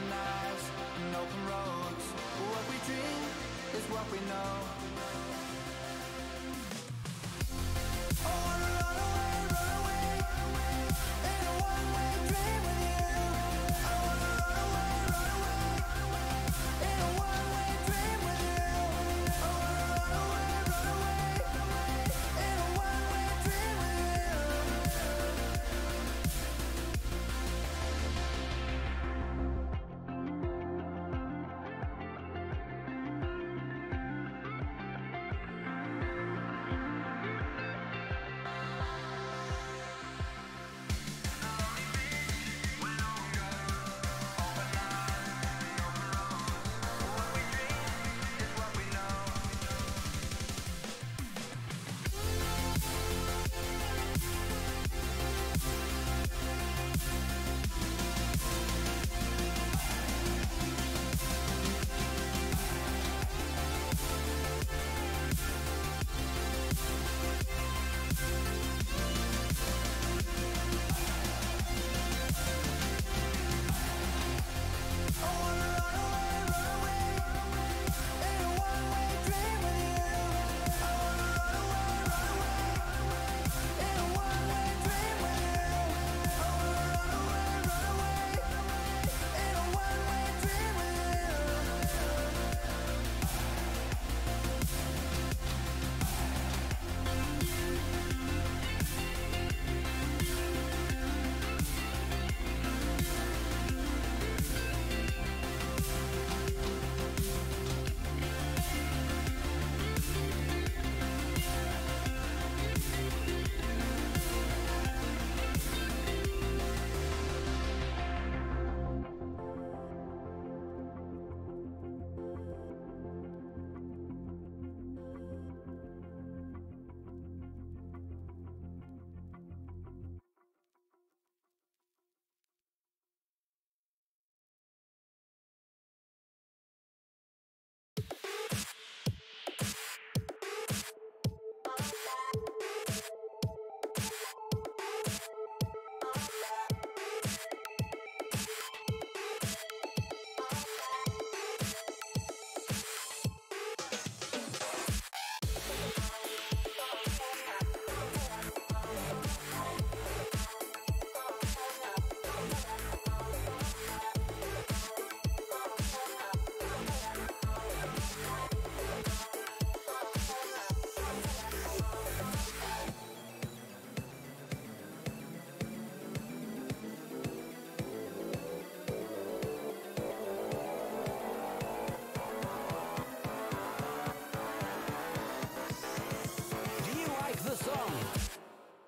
open eyes and open roads. What we dream is what we know. I wanna run away in a one-way dream with you. I wanna run away in a one-way dream with you. I wanna run away in a one-way dream with you.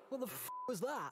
What the f was that?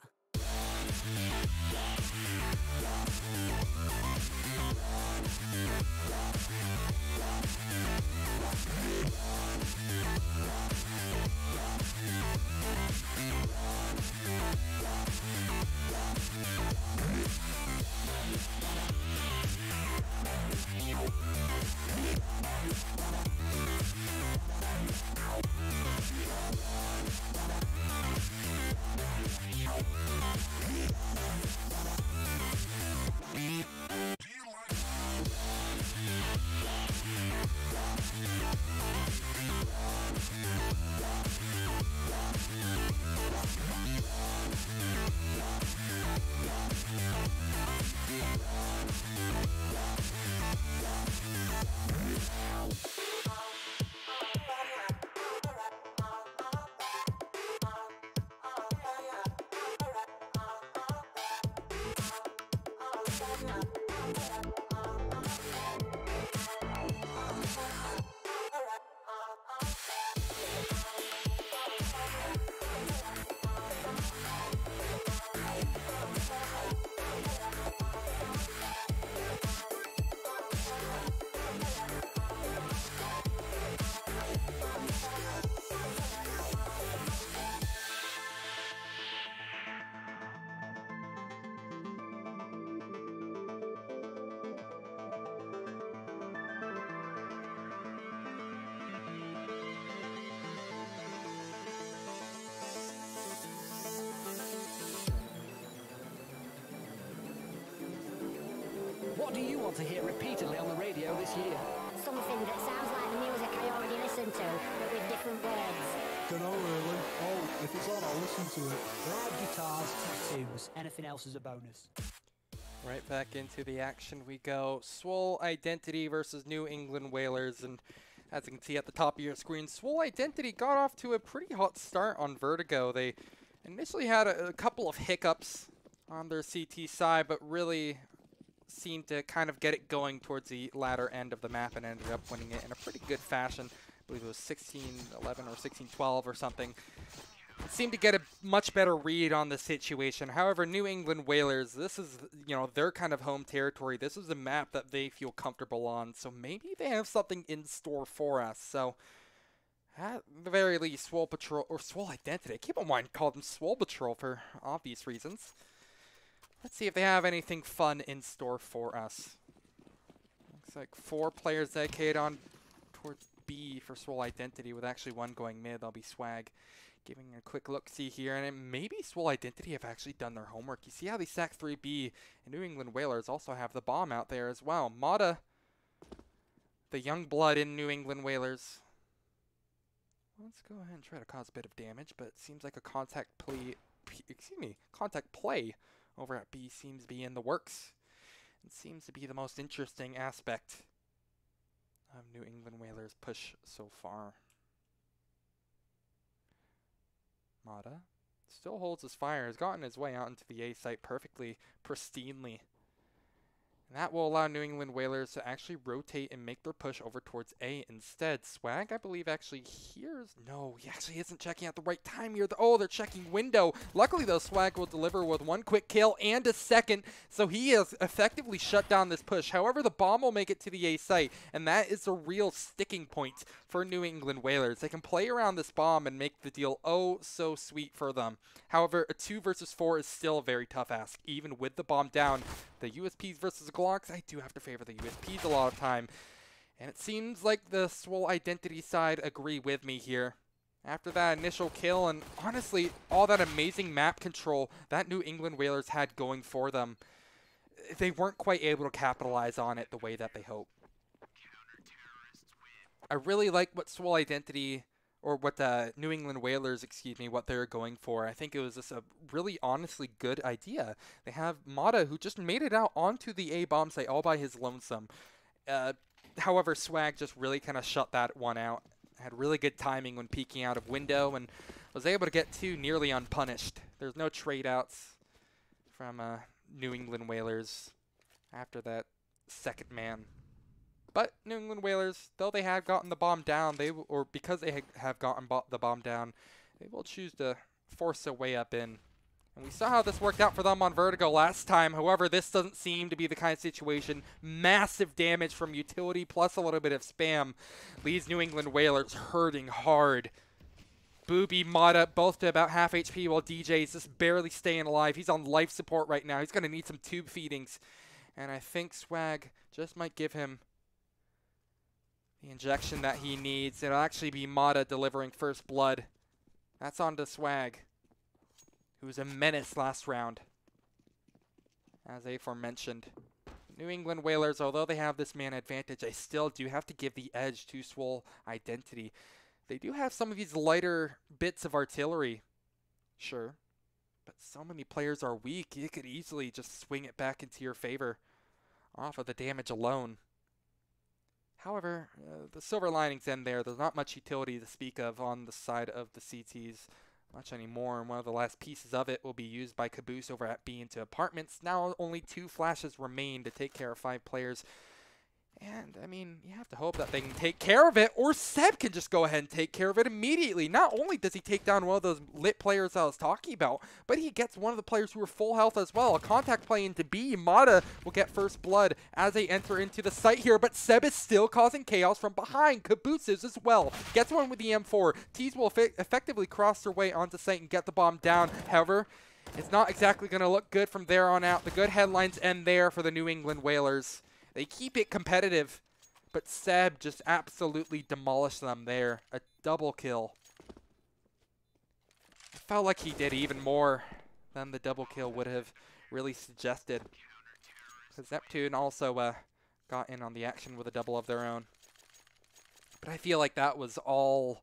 What do you want to hear repeatedly on the radio this year? Something that sounds like the music I already listen to, but with different words. Dunno really. Oh, if it's on, I'll listen to it. Loud guitars, tattoos. Anything else is a bonus. Right back into the action we go. Swole Identity versus New England Whalers. And as you can see at the top of your screen, Swole Identity got off to a pretty hot start on Vertigo. They initially had a couple of hiccups on their CT side, but really seemed to kind of get it going towards the latter end of the map and ended up winning it in a pretty good fashion. I believe it was 16-11 or 16-12 or something. Seemed to get a much better read on the situation. However, New England Whalers, this is, you know, their kind of home territory. This is a map that they feel comfortable on, so maybe they have something in store for us. So, at the very least, Swole Patrol, or Swole Identity, I keep on wanting to call them Swole Patrol for obvious reasons. Let's see if they have anything fun in store for us. Looks like 4 players dedicated on towards B for Swole Identity, with actually 1 going mid. That'll be Swag. Giving a quick look-see here, and maybe Swole Identity have actually done their homework. You see how they sack 3B, and New England Whalers also have the bomb out there as well. Mata, the young blood in New England Whalers. Let's go ahead and try to cause a bit of damage, but it seems like a contact play over at B seems to be in the works. It seems to be the most interesting aspect of New England Whalers' push so far. Mata still holds his fire, has gotten his way out into the A site perfectly, pristinely. And that will allow New England Whalers to actually rotate and make their push over towards A instead. Swag, I believe, actually hears... No, he actually isn't checking at the right time here. Oh, they're checking window. Luckily, though, Swag will deliver with 1 quick kill and a second, so he has effectively shut down this push. However, the bomb will make it to the A site, and that is a real sticking point for New England Whalers. They can play around this bomb and make the deal oh so sweet for them. However, a 2 versus 4 is still a very tough ask, even with the bomb down. The USPs versus Glocks, I do have to favor the USPs a lot of time. And it seems like the Swole Identity side agree with me here. After that initial kill and honestly all that amazing map control that New England Whalers had going for them, they weren't quite able to capitalize on it the way that they hoped. I really like what Swole Identity, or what the New England Whalers, excuse me, what they're going for. I think it was just a really honestly good idea. They have Mata, who just made it out onto the A bomb site all by his lonesome. However, Swag just really kind of shut that one out. Had really good timing when peeking out of window and was able to get 2 nearly unpunished. There's no trade outs from New England Whalers after that second man. But New England Whalers, though they have gotten the bomb down, because they have gotten the bomb down, they will choose to force their way up in. And we saw how this worked out for them on Vertigo last time. However, this doesn't seem to be the kind of situation. Massive damage from utility plus a little bit of spam leaves New England Whalers hurting hard. Booby, Mata, both to about half HP, while DJ is just barely staying alive. He's on life support right now. He's going to need some tube feedings. And I think Swag just might give him the injection that he needs. It'll actually be Mata delivering first blood. That's on to Swag, who was a menace last round, as aforementioned. New England Whalers, although they have this man advantage, I still do have to give the edge to Swole Identity. They do have some of these lighter bits of artillery, sure, but so many players are weak, you could easily just swing it back into your favor off of the damage alone. However, the silver linings end there. There's not much utility to speak of on the side of the CTs much anymore, and one of the last pieces of it will be used by Caboose over at B into apartments. Now only 2 flashes remain to take care of 5 players. And, I mean, you have to hope that they can take care of it, or Seb can just go ahead and take care of it immediately. Not only does he take down one of those lit players I was talking about, but he gets one of the players who are full health as well. A contact play into B. Mata will get first blood as they enter into the site here, but Seb is still causing chaos from behind. Caboose is as well. Gets one with the M4. Tees will effectively cross their way onto site and get the bomb down. However, it's not exactly going to look good from there on out. The good headlines end there for the New England Whalers. They keep it competitive, but Seb just absolutely demolished them there. A double kill. I felt like he did even more than the double kill would have really suggested. because Neptune also got in on the action with a double of their own. But I feel like that was all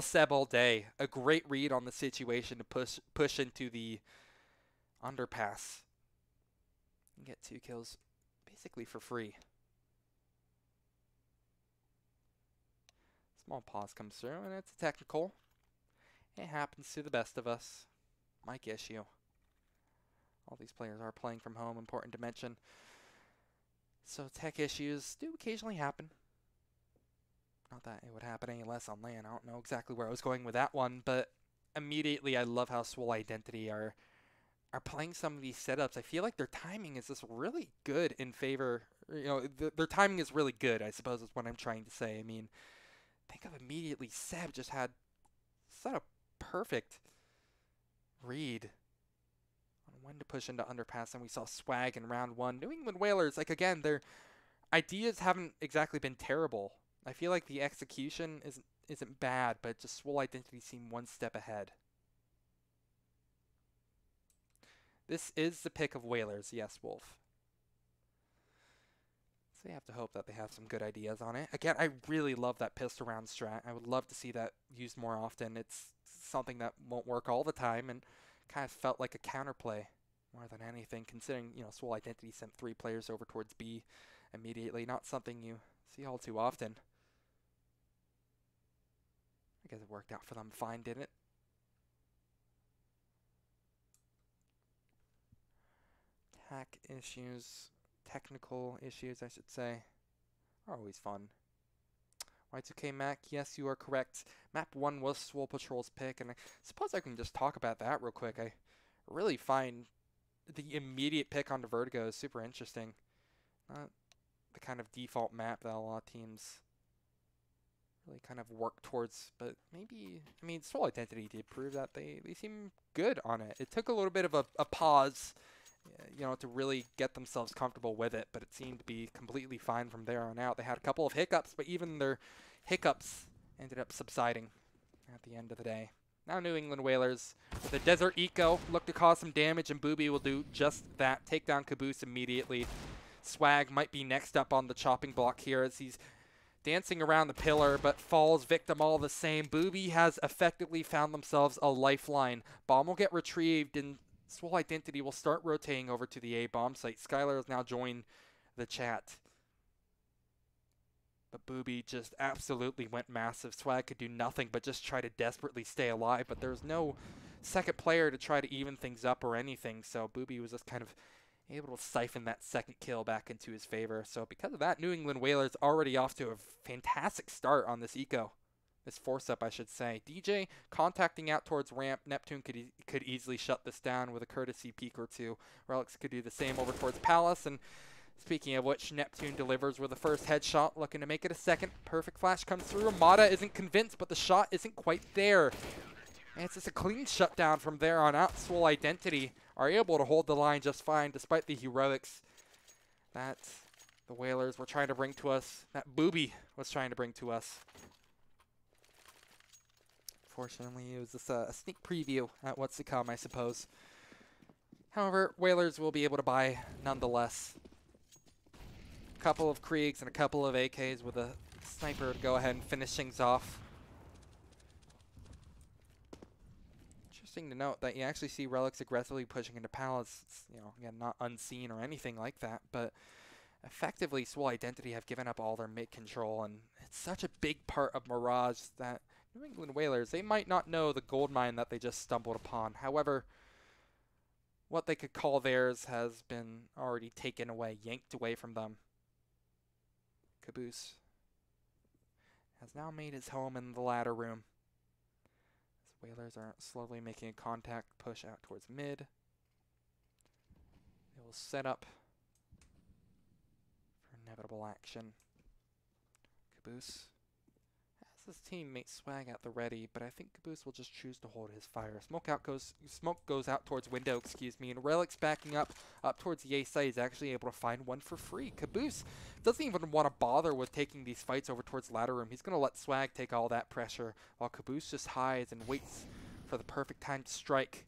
Seb all day. A great read on the situation to push into the underpass and get 2 kills basically for free. Small pause comes through, and it's a technical. It happens to the best of us. Mic issue. All these players are playing from home, important to mention. So tech issues do occasionally happen. Not that it would happen any less on LAN. I don't know exactly where I was going with that one, but immediately I love how Swole Identity are playing some of these setups. I feel like their timing is just really good in favor. You know, their timing is really good, I suppose is what I'm trying to say. I mean, think of immediately Seb just had such a perfect read on when to push into underpass, and we saw Swag in round 1. New England Whalers, like again, their ideas haven't exactly been terrible. I feel like the execution isn't bad, but just Swole Identity seem one step ahead. This is the pick of Whalers, yes, Wolf. So you have to hope that they have some good ideas on it. Again, I really love that pistol round strat. I would love to see that used more often. It's something that won't work all the time, and kind of felt like a counterplay more than anything, considering, you know, Swole Identity sent 3 players over towards B immediately. Not something you see all too often. I guess it worked out for them fine, didn't it? Hack issues, technical issues, I should say, are always fun. Y2K Mac, yes, you are correct. Map 1 was Swole Patrol's pick, and I suppose I can just talk about that real quick. I really find the immediate pick onto Vertigo is super interesting. Not the kind of default map that a lot of teams really kind of work towards, but maybe, I mean, Swole Identity did prove that they seem good on it. It took a little bit of a pause, you know, to really get themselves comfortable with it, but it seemed to be completely fine from there on out. They had a couple of hiccups, but even their hiccups ended up subsiding at the end of the day. Now New England Whalers with a Desert Eco look to cause some damage, and Booby will do just that. Take down Caboose immediately. Swag might be next up on the chopping block here as he's dancing around the pillar, but falls victim all the same. Booby has effectively found themselves a lifeline. Bomb will get retrieved, and Swole Identity will start rotating over to the A bomb site. Skylar has now joined the chat. But Booby just absolutely went massive. Swag could do nothing but just try to desperately stay alive, but there was no second player to try to even things up or anything, so Booby was just kind of able to siphon that second kill back into his favor. So because of that, New England Whalers already off to a fantastic start on this eco. This force-up, I should say. DJ contacting out towards ramp. Neptune could easily shut this down with a courtesy peek or 2. Relics could do the same over towards Palace. And speaking of which, Neptune delivers with the first headshot, looking to make it a second. Perfect flash comes through. Amada isn't convinced, but the shot isn't quite there. And it's just a clean shutdown from there on out. Swole Identity are able to hold the line just fine, despite the heroics that the Whalers were trying to bring to us, that Booby was trying to bring to us. Fortunately, it was just a sneak preview at what's to come, I suppose. However, Whalers will be able to buy nonetheless. A couple of Kriegs and a couple of AKs with a sniper to go ahead and finish things off. Interesting to note that you actually see Relics aggressively pushing into Palace. It's, you know, again, not unseen or anything like that, but effectively, Swole Identity have given up all their mid control, and it's such a big part of Mirage that New England Whalers, they might not know the goldmine that they just stumbled upon. However, what they could call theirs has been already taken away, yanked away from them. Caboose has now made his home in the ladder room. As Whalers are slowly making a contact push out towards mid. They will set up for inevitable action. Caboose has his teammate Swag at the ready, but I think Caboose will just choose to hold his fire. Smoke goes out towards window, and Relic's backing up towards the A site. He's actually able to find one for free. Caboose doesn't even want to bother with taking these fights over towards ladder room. He's going to let Swag take all that pressure, while Caboose just hides and waits for the perfect time to strike.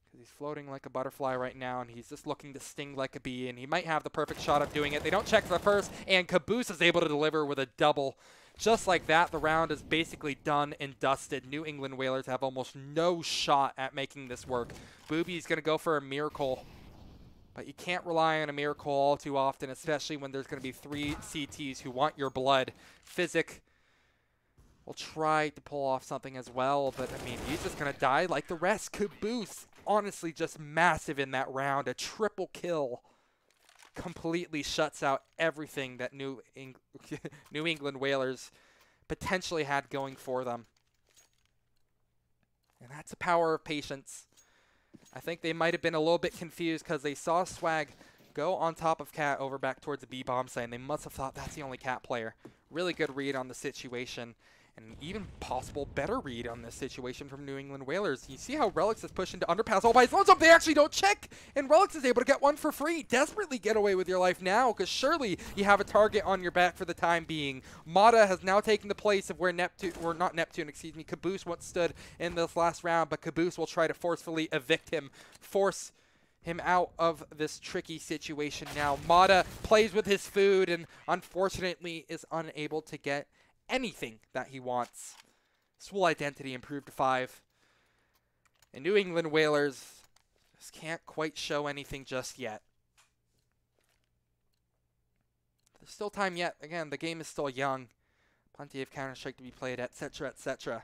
because he's floating like a butterfly right now, and he's just looking to sting like a bee, and he might have the perfect shot of doing it. They don't check for the first, and Caboose is able to deliver with a double. Just like that, the round is basically done and dusted. New England Whalers have almost no shot at making this work. Booby's going to go for a miracle, but you can't rely on a miracle all too often, especially when there's going to be 3 CTs who want your blood. Physic will try to pull off something as well, but I mean, he's just going to die like the rest. Caboose, honestly, just massive in that round. A triple kill. Completely shuts out everything that New England Whalers potentially had going for them. And that's the power of patience. I think they might have been a little bit confused because they saw Swag go on top of Cat over back towards the B-bomb site, and they must have thought that's the only Cat player. Really good read on the situation, and even possible better read on this situation from New England Whalers. You see how Relics is pushed into underpass all by his lonesome. They actually don't check, and Relics is able to get one for free. Desperately get away with your life now, because surely you have a target on your back for the time being. Mata has now taken the place of where Caboose once stood in this last round, but Caboose will try to forcefully evict him, force him out of this tricky situation now. Mata plays with his food and unfortunately is unable to get anything that he wants. Swole identity improved to 5. And New England Whalers just can't quite show anything just yet. There's still time yet. Again, the game is still young. Plenty of Counter-Strike to be played, etc., etc.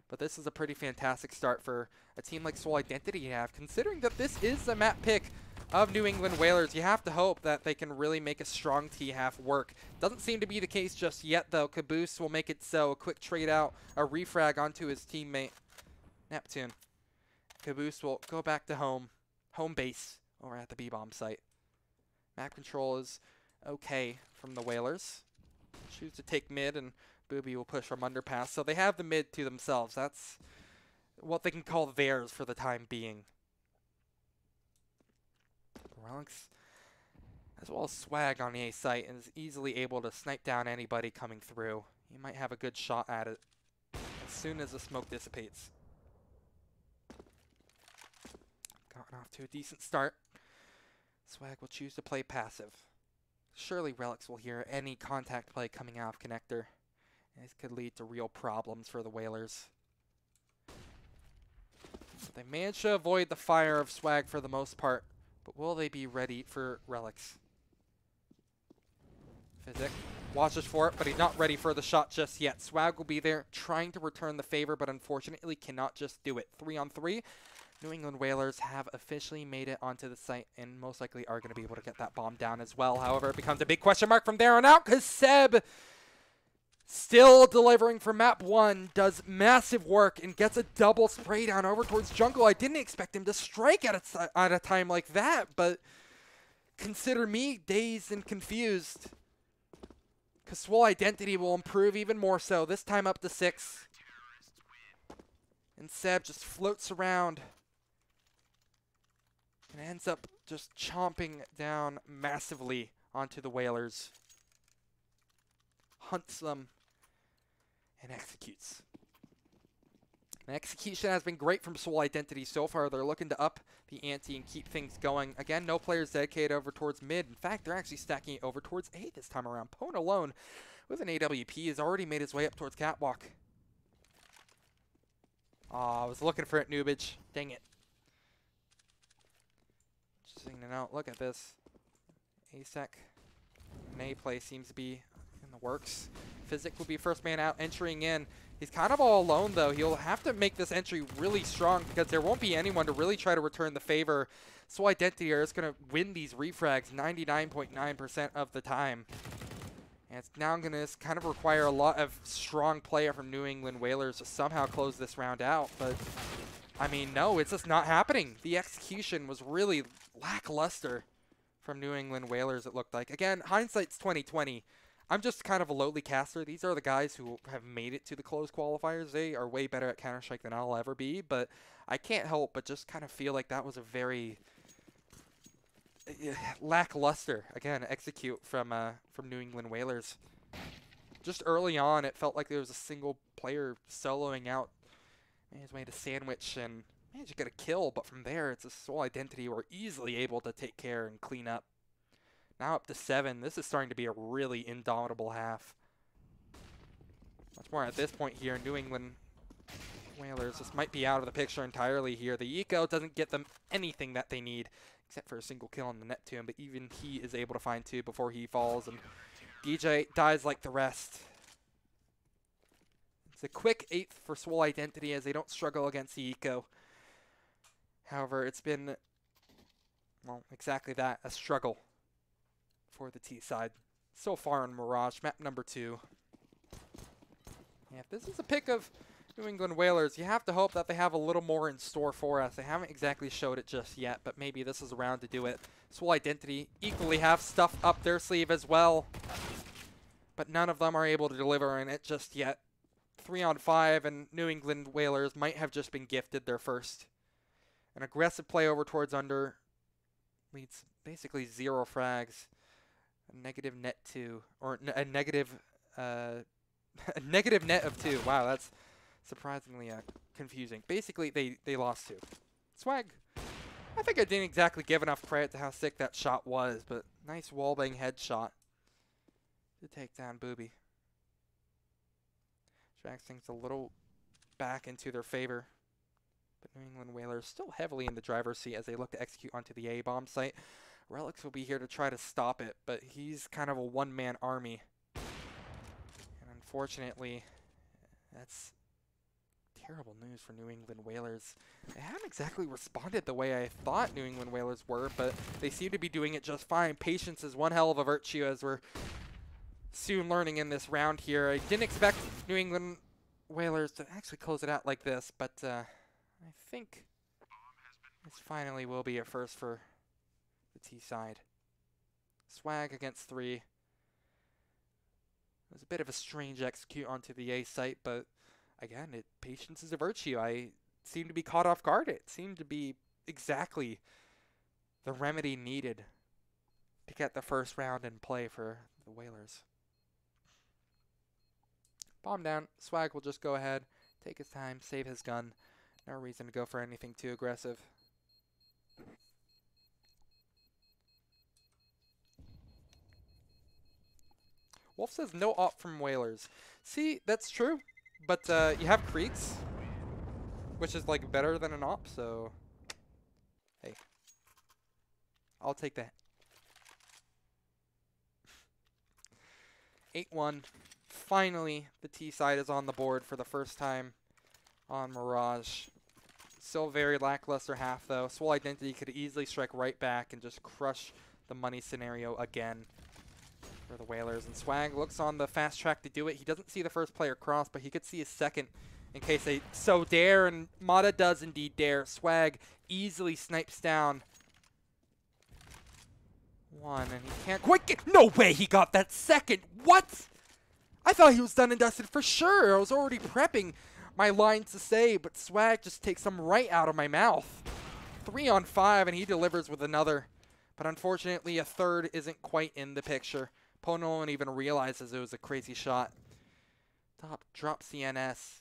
But this is a pretty fantastic start for a team like Swole Identity to have. Considering that this is the map pick of New England Whalers, you have to hope that they can really make a strong T-half work. Doesn't seem to be the case just yet, though. Caboose will make it so. A quick trade out, a refrag onto his teammate, Neptune. Caboose will go back to home base over at the B-bomb site. Map control is okay from the Whalers. Choose to take mid, and Booby will push from underpass. So they have the mid to themselves. That's what they can call theirs for the time being. Relics, as well as Swag on the A site, and is easily able to snipe down anybody coming through. You might have a good shot at it as soon as the smoke dissipates. Gotten off to a decent start. Swag will choose to play passive. Surely Relics will hear any contact play coming out of connector. This could lead to real problems for the Whalers. But they managed to avoid the fire of Swag for the most part. But will they be ready for Relics? Physic watches for it, but he's not ready for the shot just yet. Swag will be there trying to return the favor, but unfortunately cannot just do it. 3-on-3. New England Whalers have officially made it onto the site and most likely are going to be able to get that bomb down as well. However, it becomes a big question mark from there on out because Seb, still delivering for map 1, does massive work and gets a double spray down over towards jungle. I didn't expect him to strike at a time like that, but consider me dazed and confused. Because Swole Identity will improve even more so, this time up to 6. And Seb just floats around and ends up just chomping down massively onto the Whalers. Hunts them and executes. And execution has been great from Swole Identity so far. They're looking to up the ante and keep things going. Again, no players dedicated over towards mid. In fact, they're actually stacking it over towards A this time around. Pone alone with an AWP has already made his way up towards Catwalk. Aw, I was looking for it, Noobage. Dang it. Just thinking it out. Look at this. ASEC May play seems to be in the works. Physic will be first man out, entering in. He's kind of all alone, though. He'll have to make this entry really strong because there won't be anyone to really try to return the favor. Swole Identity are just going to win these refrags 99.9% of the time. And it's now going to kind of require a lot of strong play from New England Whalers to somehow close this round out. But, I mean, no, it's just not happening. The execution was really lackluster from New England Whalers, it looked like. Again, hindsight's 2020. I'm just kind of a lowly caster. These are the guys who have made it to the closed qualifiers. They are way better at Counter-Strike than I'll ever be, but I can't help but just kind of feel like that was a very lackluster, again, execute from New England Whalers. Just early on, it felt like there was a single player soloing out, made his way to sandwich, and managed to get a kill, but from there, it's a Swole Identity we're easily able to take care and clean up. Now up to 7. This is starting to be a really indomitable half. Much more at this point here. New England Whalers just might be out of the picture entirely here. The Eco doesn't get them anything that they need, except for a single kill on the Neptune, but even he is able to find 2 before he falls, and DJ dies like the rest. It's a quick 8th for Swole Identity as they don't struggle against the Eco. However, it's been, well, exactly that, a struggle for the T side so far in Mirage, map number 2. Yeah, if this is a pick of New England Whalers, you have to hope that they have a little more in store for us. They haven't exactly showed it just yet, but maybe this is a round to do it. Swole Identity equally have stuff up their sleeve as well, but none of them are able to deliver in it just yet. 3-on-5, and New England Whalers might have just been gifted their first. An aggressive play over towards under leads basically 0 frags. A negative net 2, or a negative a negative net of 2. Wow, that's surprisingly confusing. Basically, they lost 2. Swag, I think I didn't exactly give enough credit to how sick that shot was, but nice wallbang headshot to take down Booby. Drags things a little back into their favor, but New England Whalers still heavily in the driver's seat as they look to execute onto the A-bomb site. Relics will be here to try to stop it, but he's kind of a one-man army. And unfortunately, that's terrible news for New England Whalers. They haven't exactly responded the way I thought New England Whalers were, but they seem to be doing it just fine. Patience is one hell of a virtue, as we're soon learning in this round here. I didn't expect New England Whalers to actually close it out like this, but I think this finally will be a first for the T side. Swag against 3. It was a bit of a strange execute onto the A site, but again, patience is a virtue. I seem to be caught off guard. It seemed to be exactly the remedy needed to get the first round in play for the Whalers. Bomb down. Swag will just go ahead, take his time, save his gun. No reason to go for anything too aggressive. Wolf says no op from Whalers. See, that's true, but you have Creeks, which is like better than an op, so hey, I'll take that. 8-1. Finally, the T side is on the board for the first time on Mirage. Still very lackluster half, though. Swole Identity could easily strike right back and just crush the money scenario again for the Whalers. And Swag looks on the fast track to do it. He doesn't see the first player cross, but he could see a second in case they so dare, and Mata does indeed dare. Swag easily snipes down one, and he can't quite get... No way he got that second! What? I thought he was done and dusted for sure. I was already prepping my lines to say, but Swag just takes them right out of my mouth. 3-on-5, and he delivers with another. But unfortunately, a third isn't quite in the picture. Poe Nolan even realizes it was a crazy shot. Top drop CNS.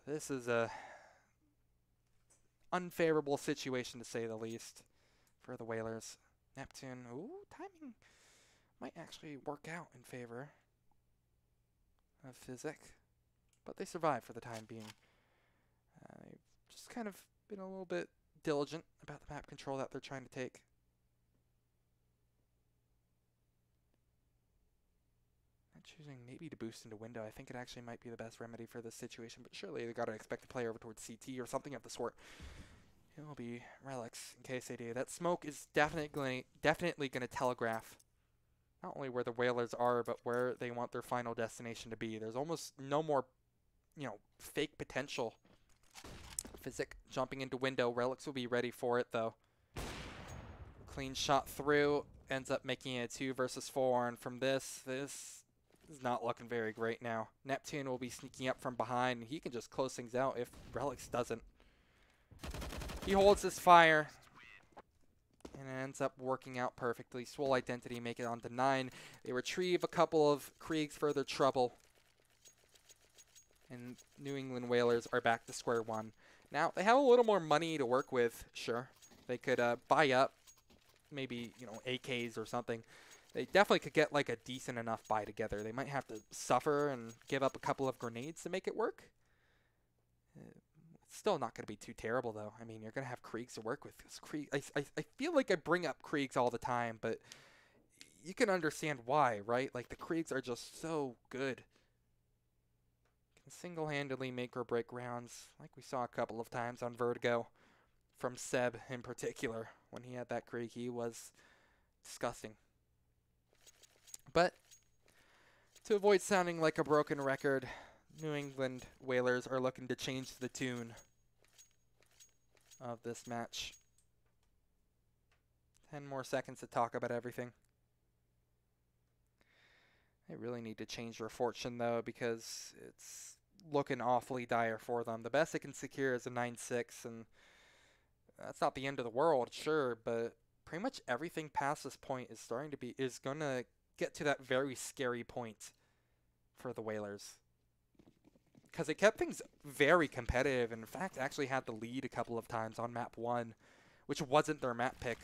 This is a unfavorable situation, to say the least, for the Whalers. Neptune, ooh, timing might actually work out in favor of Physic, but they survive for the time being. They've just kind of been a little bit diligent about the map control that they're trying to take. Not choosing maybe to boost into window. I think it actually might be the best remedy for this situation, but surely they got to expect to play over towards CT or something of the sort. It will be Relics in case they do. That smoke is definitely going to telegraph not only where the Whalers are, but where they want their final destination to be. There's almost no more, fake potential. Physic jumping into window. Relics will be ready for it, though. Clean shot through. Ends up making it 2 versus 4. And from this is not looking very great now. Neptune will be sneaking up from behind. He can just close things out if Relics doesn't. He holds his fire. And it ends up working out perfectly. Swole Identity make it on to 9. They retrieve a couple of Kriegs for their trouble. And New England Whalers are back to square one. Now, they have a little more money to work with, sure. They could buy up maybe, you know, AKs or something. They definitely could get like a decent enough buy together. They might have to suffer and give up a couple of grenades to make it work. It's still not going to be too terrible, though. I mean, you're going to have Kriegs to work with. I feel like I bring up Kriegs all the time, but you can understand why, right? Like, the Kriegs are just so good. Can single-handedly make or break rounds, like we saw a couple of times on Vertigo. From Seb in particular. When he had that Krieg, he was disgusting. But to avoid sounding like a broken record, New England Whalers are looking to change the tune of this match. 10 more seconds to talk about everything. They really need to change their fortune, though, because it's looking awfully dire for them. The best they can secure is a 9-6, and that's not the end of the world, sure, but pretty much everything past this point is going to get to that very scary point for the Whalers. Because they kept things very competitive, and in fact actually had the lead a couple of times on map 1, which wasn't their map pick.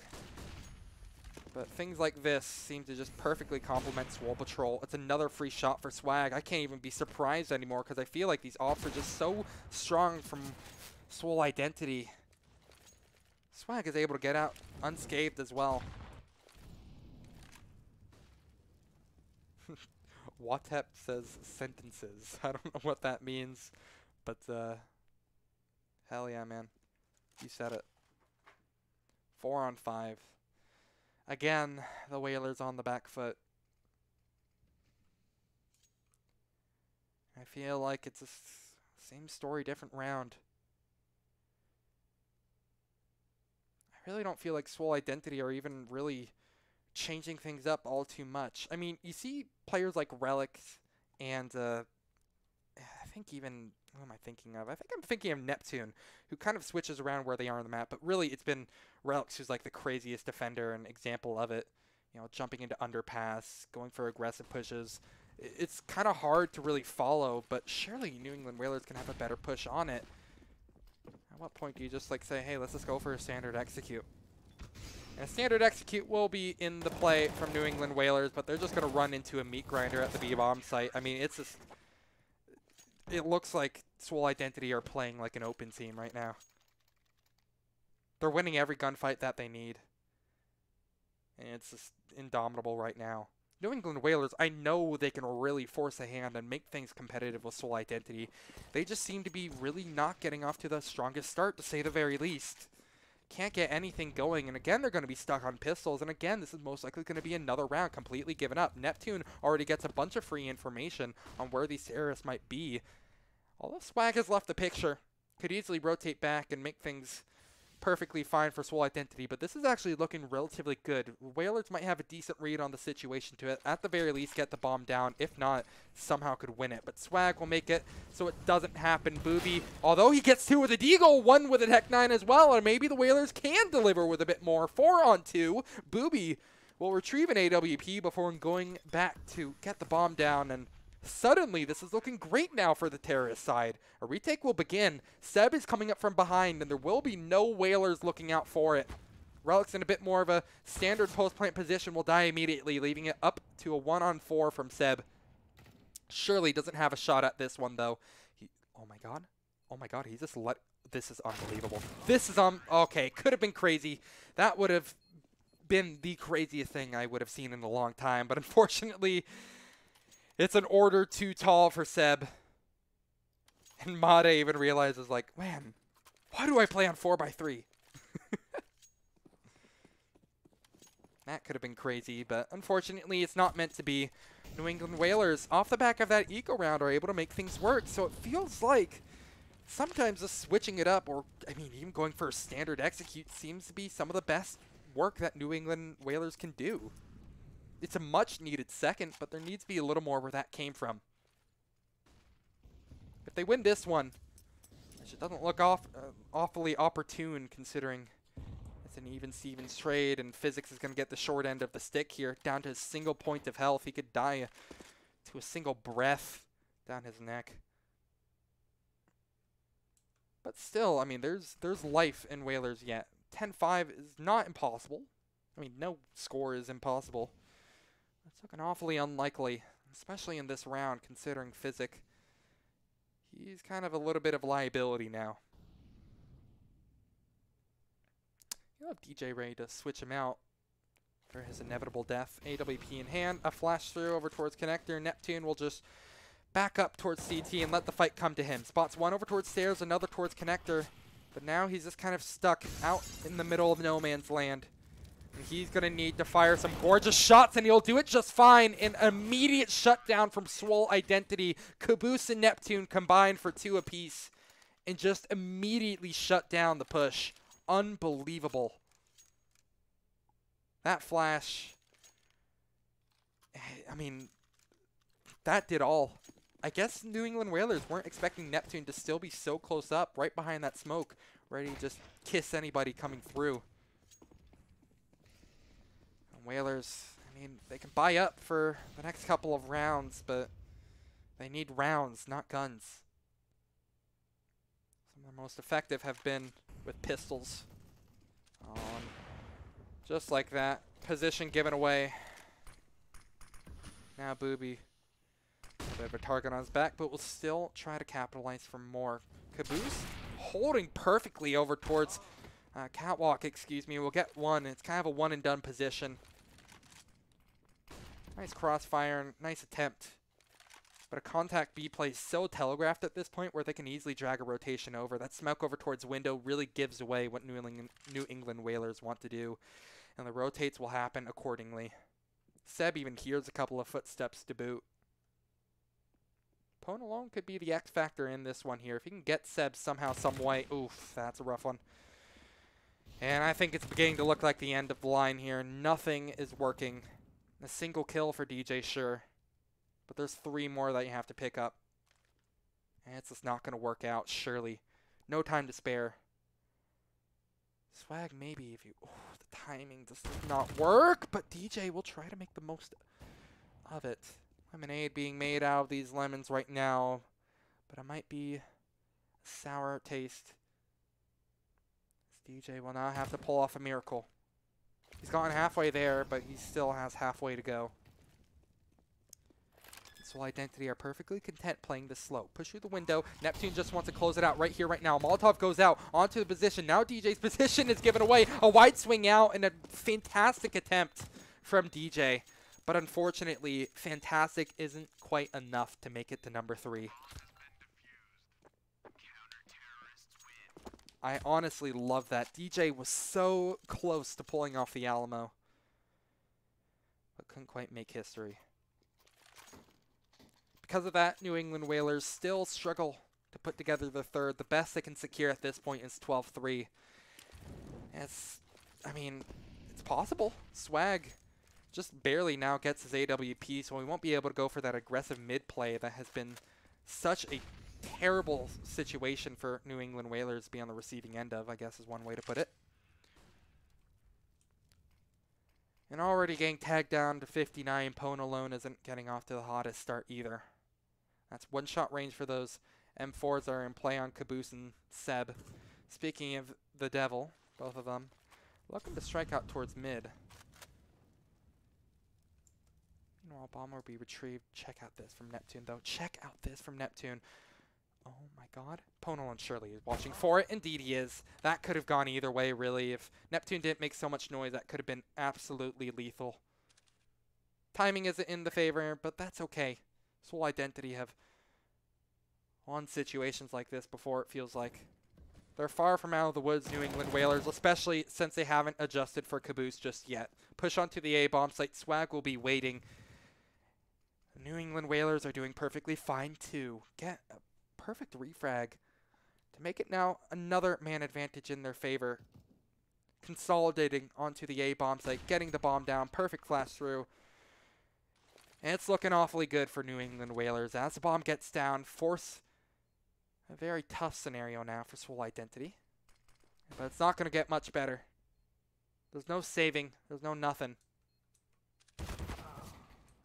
But things like this seem to just perfectly complement Swole Patrol. It's another free shot for Swag. I can't even be surprised anymore because I feel like these offs are just so strong from Swole Identity. Swag is able to get out unscathed as well. Watep says sentences. I don't know what that means, but hell yeah, man. You said it. 4 on 5. Again, the Whalers on the back foot. I feel like it's the same story, different round. I really don't feel like Swole Identity are even really changing things up all too much. I mean, you see players like Relics and I think even, who am I thinking of? I think I'm thinking of Neptune, who kind of switches around where they are on the map, but really it's been Relics who's like the craziest defender and example of it. You know, jumping into underpass, going for aggressive pushes. It's kind of hard to really follow, but surely New England Whalers can have a better push on it. At what point do you just like say, hey, let's just go for a standard execute? And a standard execute will be in the play from New England Whalers, but they're just going to run into a meat grinder at the B-bomb site. I mean, it's just, it looks like Swole Identity are playing like an open team right now. They're winning every gunfight that they need. And it's just indomitable right now. New England Whalers, I know they can really force a hand and make things competitive with Swole Identity. They just seem to be really not getting off to the strongest start, to say the very least. Can't get anything going, and again, they're going to be stuck on pistols, and again, this is most likely going to be another round completely given up. Neptune already gets a bunch of free information on where these terrorists might be. Although Swag has left the picture, could easily rotate back and make things perfectly fine for Swole Identity, but this is actually looking relatively good. Whalers might have a decent read on the situation to, at the very least, get the bomb down. If not, somehow could win it. But Swag will make it so it doesn't happen. Booby, although he gets 2 with a Deagle, 1 with a Tech 9 as well, and maybe the Whalers can deliver with a bit more. 4 on 2. Booby will retrieve an AWP before going back to get the bomb down, and suddenly, this is looking great now for the terrorist side. A retake will begin. Seb is coming up from behind, and there will be no Whalers looking out for it. Relic's in a bit more of a standard post-plant position, will die immediately, leaving it up to a 1-on-4 from Seb. Surely doesn't have a shot at this one, though. Oh my god. Oh my god, he just let... This is unbelievable. This is okay, could have been crazy. That would have been the craziest thing I would have seen in a long time, but unfortunately... It's an order too tall for Seb. And Made even realizes, like, man, why do I play on 4x3? That could have been crazy, but unfortunately it's not meant to be. New England Whalers, off the back of that eco round, are able to make things work. So it feels like sometimes just switching it up, or, I mean, even going for a standard execute seems to be some of the best work that New England Whalers can do. It's a much-needed second, but there needs to be a little more where that came from. If they win this one, it doesn't look awfully opportune, considering it's an even-Stevens trade, and Physics is going to get the short end of the stick here, down to a single point of health. He could die to a single breath down his neck. But still, I mean, there's life in Whalers yet. 10-5 is not impossible. I mean, no score is impossible. It's looking awfully unlikely, especially in this round, considering Physic. He's kind of a little bit of liability now. You'll have DJ ready to switch him out for his inevitable death. AWP in hand, a flash through over towards connector. Neptune will just back up towards CT and let the fight come to him. Spots one over towards stairs, another towards connector. But now he's just kind of stuck out in the middle of no man's land. And he's going to need to fire some gorgeous shots, and he'll do it just fine. An immediate shutdown from Swole Identity. Caboose and Neptune combined for 2 apiece and just immediately shut down the push. Unbelievable. That flash, I mean, that did all. I guess New England Whalers weren't expecting Neptune to still be so close up, right behind that smoke, ready to just kiss anybody coming through. And Whalers, I mean, they can buy up for the next couple of rounds, but they need rounds, not guns. Some of the most effective have been with pistols. Just like that. Position given away. Now Booby. A bit of a target on his back, but will still try to capitalize for more. Caboose holding perfectly over towards Catwalk, excuse me. We'll get one. It's kind of a one and done position. Nice crossfire, nice attempt. But a contact B play is so telegraphed at this point where they can easily drag a rotation over. That smoke over towards window really gives away what New England Whalers want to do. And the rotates will happen accordingly. Seb even hears a couple of footsteps to boot. Pone alone could be the X factor in this one here. If he can get Seb somehow, some way. Oof, that's a rough one. And I think it's beginning to look like the end of the line here. Nothing is working. A single kill for DJ, sure. But there's 3 more that you have to pick up. And it's just not going to work out, surely. No time to spare. Swag maybe if you... Oh, the timing just does not work. But DJ will try to make the most of it. Lemonade being made out of these lemons right now. But it might be a sour taste. This DJ will now have to pull off a miracle. He's gotten halfway there, but he still has halfway to go. Swole Identity are perfectly content playing this slow. Push through the window. Neptune just wants to close it out right here, right now. Molotov goes out onto the position. Now DJ's position is given away. A wide swing out and a fantastic attempt from DJ. But unfortunately, fantastic isn't quite enough to make it to number 3. I honestly love that. DJ was so close to pulling off the Alamo, but couldn't quite make history. Because of that, New England Whalers still struggle to put together the third. The best they can secure at this point is 12-3. I mean, it's possible. Swag just barely now gets his AWP, so we won't be able to go for that aggressive mid play that has been such a terrible situation for New England Whalers to be on the receiving end of, I guess is one way to put it. And already getting tagged down to 59, Pone alone isn't getting off to the hottest start either. That's one-shot range for those M4s that are in play on Caboose and Seb. Speaking of the devil, both of them, looking to strike out towards mid. Meanwhile, bomb will be retrieved. Check out this from Neptune, though. Check out this from Neptune. Oh my god. Pone alone surely is watching for it. Indeed he is. That could have gone either way, really. If Neptune didn't make so much noise, that could have been absolutely lethal. Timing isn't in the favor, but that's okay. Swole Identity have won situations like this before, it feels like. They're far from out of the woods, New England Whalers, especially since they haven't adjusted for Caboose just yet. Push onto the A-bomb site. Swag will be waiting. The New England Whalers are doing perfectly fine, too. Get a perfect refrag to make it now another man advantage in their favor. Consolidating onto the A-bomb site, getting the bomb down, perfect flash through. And it's looking awfully good for New England Whalers. As the bomb gets down, force a very tough scenario now for Swole Identity. But it's not going to get much better. There's no saving. There's no nothing.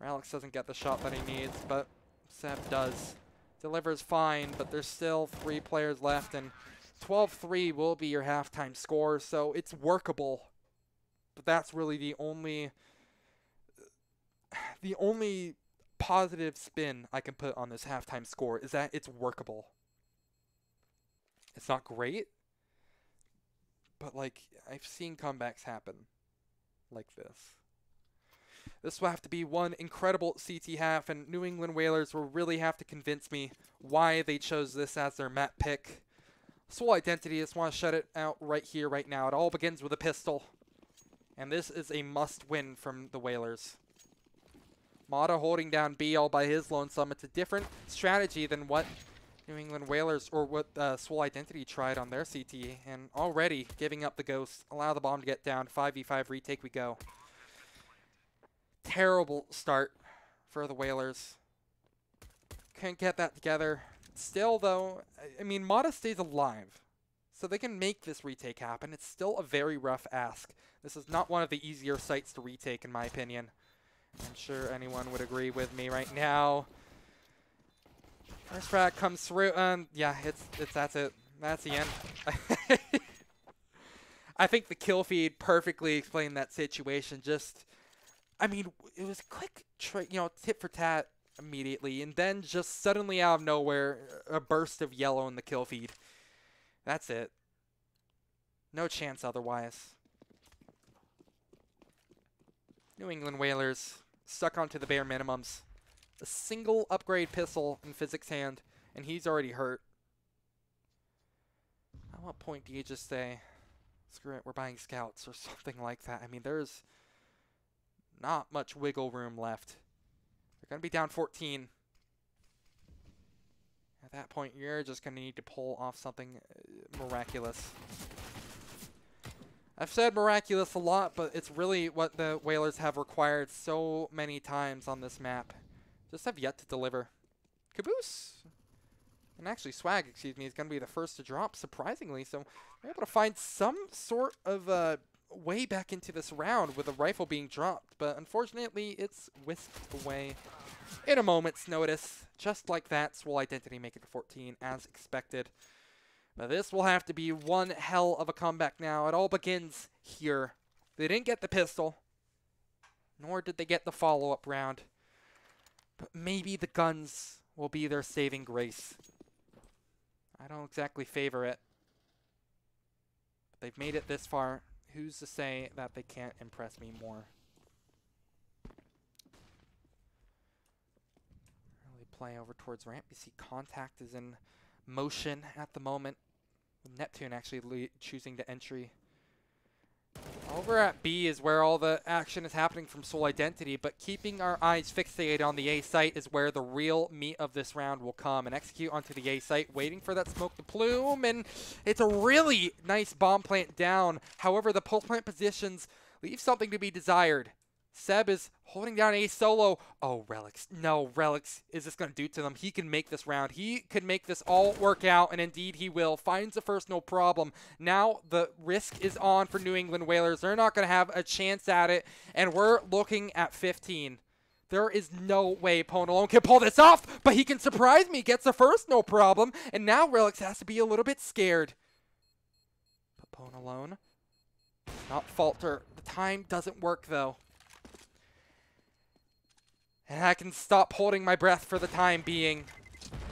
Alex doesn't get the shot that he needs, but Seb does. Delivers fine, but there's still 3 players left, and 12-3 will be your halftime score, so it's workable. But that's really the only positive spin I can put on this halftime score is that it's workable. It's not great, but like I've seen comebacks happen like this. This will have to be one incredible CT half, and New England Whalers will really have to convince me why they chose this as their map pick. Swole identity, just want to shut it out right here, right now. It all begins with a pistol, and this is a must-win from the Whalers. Mata holding down B all by his lonesome. It's a different strategy than what New England Whalers or what Swole Identity tried on their CT, and already giving up the ghost. Allow the bomb to get down. 5v5 retake we go. Terrible start for the Whalers. Can't get that together. Still, though, I mean, Mata stays alive, so they can make this retake happen. It's still a very rough ask. This is not one of the easier sites to retake, in my opinion. I'm sure anyone would agree with me right now. First frag comes through, and yeah, that's it. That's the end. I think the kill feed perfectly explained that situation. Just, I mean, it was quick, tit for tat immediately, and then just suddenly out of nowhere, a burst of yellow in the kill feed. That's it. No chance otherwise. New England Whalers stuck onto the bare minimums. A single upgrade pistol in Physics hand, and he's already hurt. At what point do you just say, screw it, we're buying scouts or something like that? I mean, there's not much wiggle room left. They're going to be down 14. At that point, you're just going to need to pull off something miraculous. I've said miraculous a lot, but it's really what the Whalers have required so many times on this map. Just have yet to deliver. Caboose, and actually Swag, excuse me, is going to be the first to drop, surprisingly. So we're able to find some sort of way back into this round with a rifle being dropped. But unfortunately, it's whisked away in a moment's notice. Just like that, Swole Identity make it to 14 as expected. But this will have to be one hell of a comeback now. It all begins here. They didn't get the pistol, nor did they get the follow-up round. But maybe the guns will be their saving grace. I don't exactly favor it. But they've made it this far. Who's to say that they can't impress me more? Really play over towards ramp. You see contact is in motion at the moment. Neptune actually choosing to entry. Over at B is where all the action is happening from Swole Identity, but keeping our eyes fixated on the A site is where the real meat of this round will come. And execute onto the A site, waiting for that smoke to plume, and it's a really nice bomb plant down. However, the pulse plant positions leave something to be desired. Seb is holding down A solo. Oh, Relics. No, Relics is this going to do to them? He can make this round. He can make this all work out, and indeed he will. Finds the first, no problem. Now the risk is on for New England Whalers. They're not going to have a chance at it, and we're looking at 15. There is no way Pone alone can pull this off, but he can surprise me. Gets the first, no problem, and now Relics has to be a little bit scared. But Pone alone, not falter. The time doesn't work, though. And I can stop holding my breath for the time being.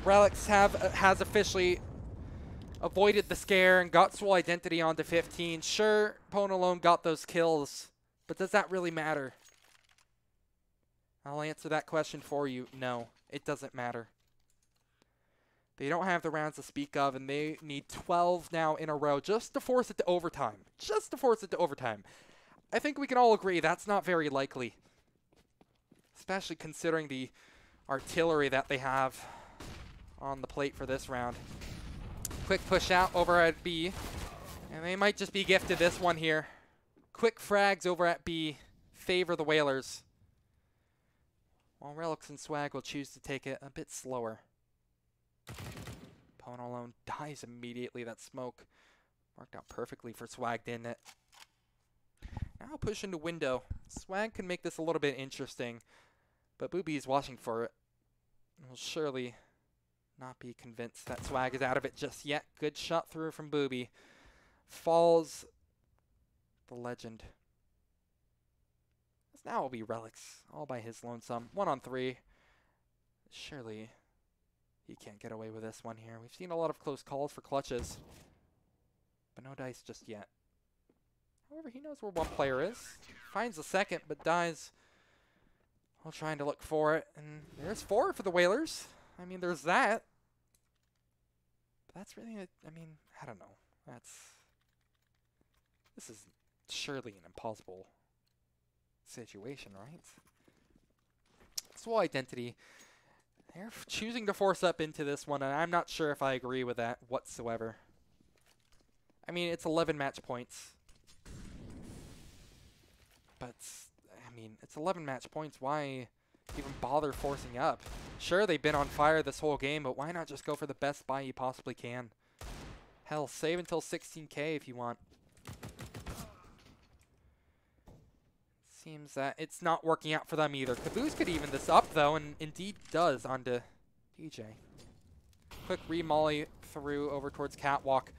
Relics has officially avoided the scare and got Swole Identity onto 15. Sure, Pone alone got those kills, but does that really matter? I'll answer that question for you. No, it doesn't matter. They don't have the rounds to speak of, and they need 12 now in a row just to force it to overtime. Just to force it to overtime. I think we can all agree that's not very likely. Especially considering the artillery that they have on the plate for this round. Quick push out over at B. And they might just be gifted this one here. Quick frags over at B favor the Whalers. While Relics and Swag will choose to take it a bit slower. Pone alone dies immediately. That smoke worked out perfectly for Swag, didn't it? Now push into window. Swag can make this a little bit interesting. But Booby is watching for it. Will surely not be convinced that Swag is out of it just yet. Good shot through from Booby. Falls the legend. This now will be Relics, all by his lonesome. 1-on-3. Surely he can't get away with this one here. We've seen a lot of close calls for clutches, but no dice just yet. However, he knows where one player is. Finds the second, but dies while trying to look for it. And there's 4 for the Whalers. I mean, there's that. But that's really, I mean, I don't know. This is surely an impossible situation, right? Swole Identity. They're choosing to force up into this one, and I'm not sure if I agree with that whatsoever. I mean, it's 11 match points. But, I mean, it's 11 match points. Why even bother forcing up? Sure, they've been on fire this whole game, but why not just go for the best buy you possibly can? Hell, save until 16K if you want. Seems that it's not working out for them either. Caboose could even this up, though, and indeed does onto DJ. Quick re-molly through over towards Catwalk.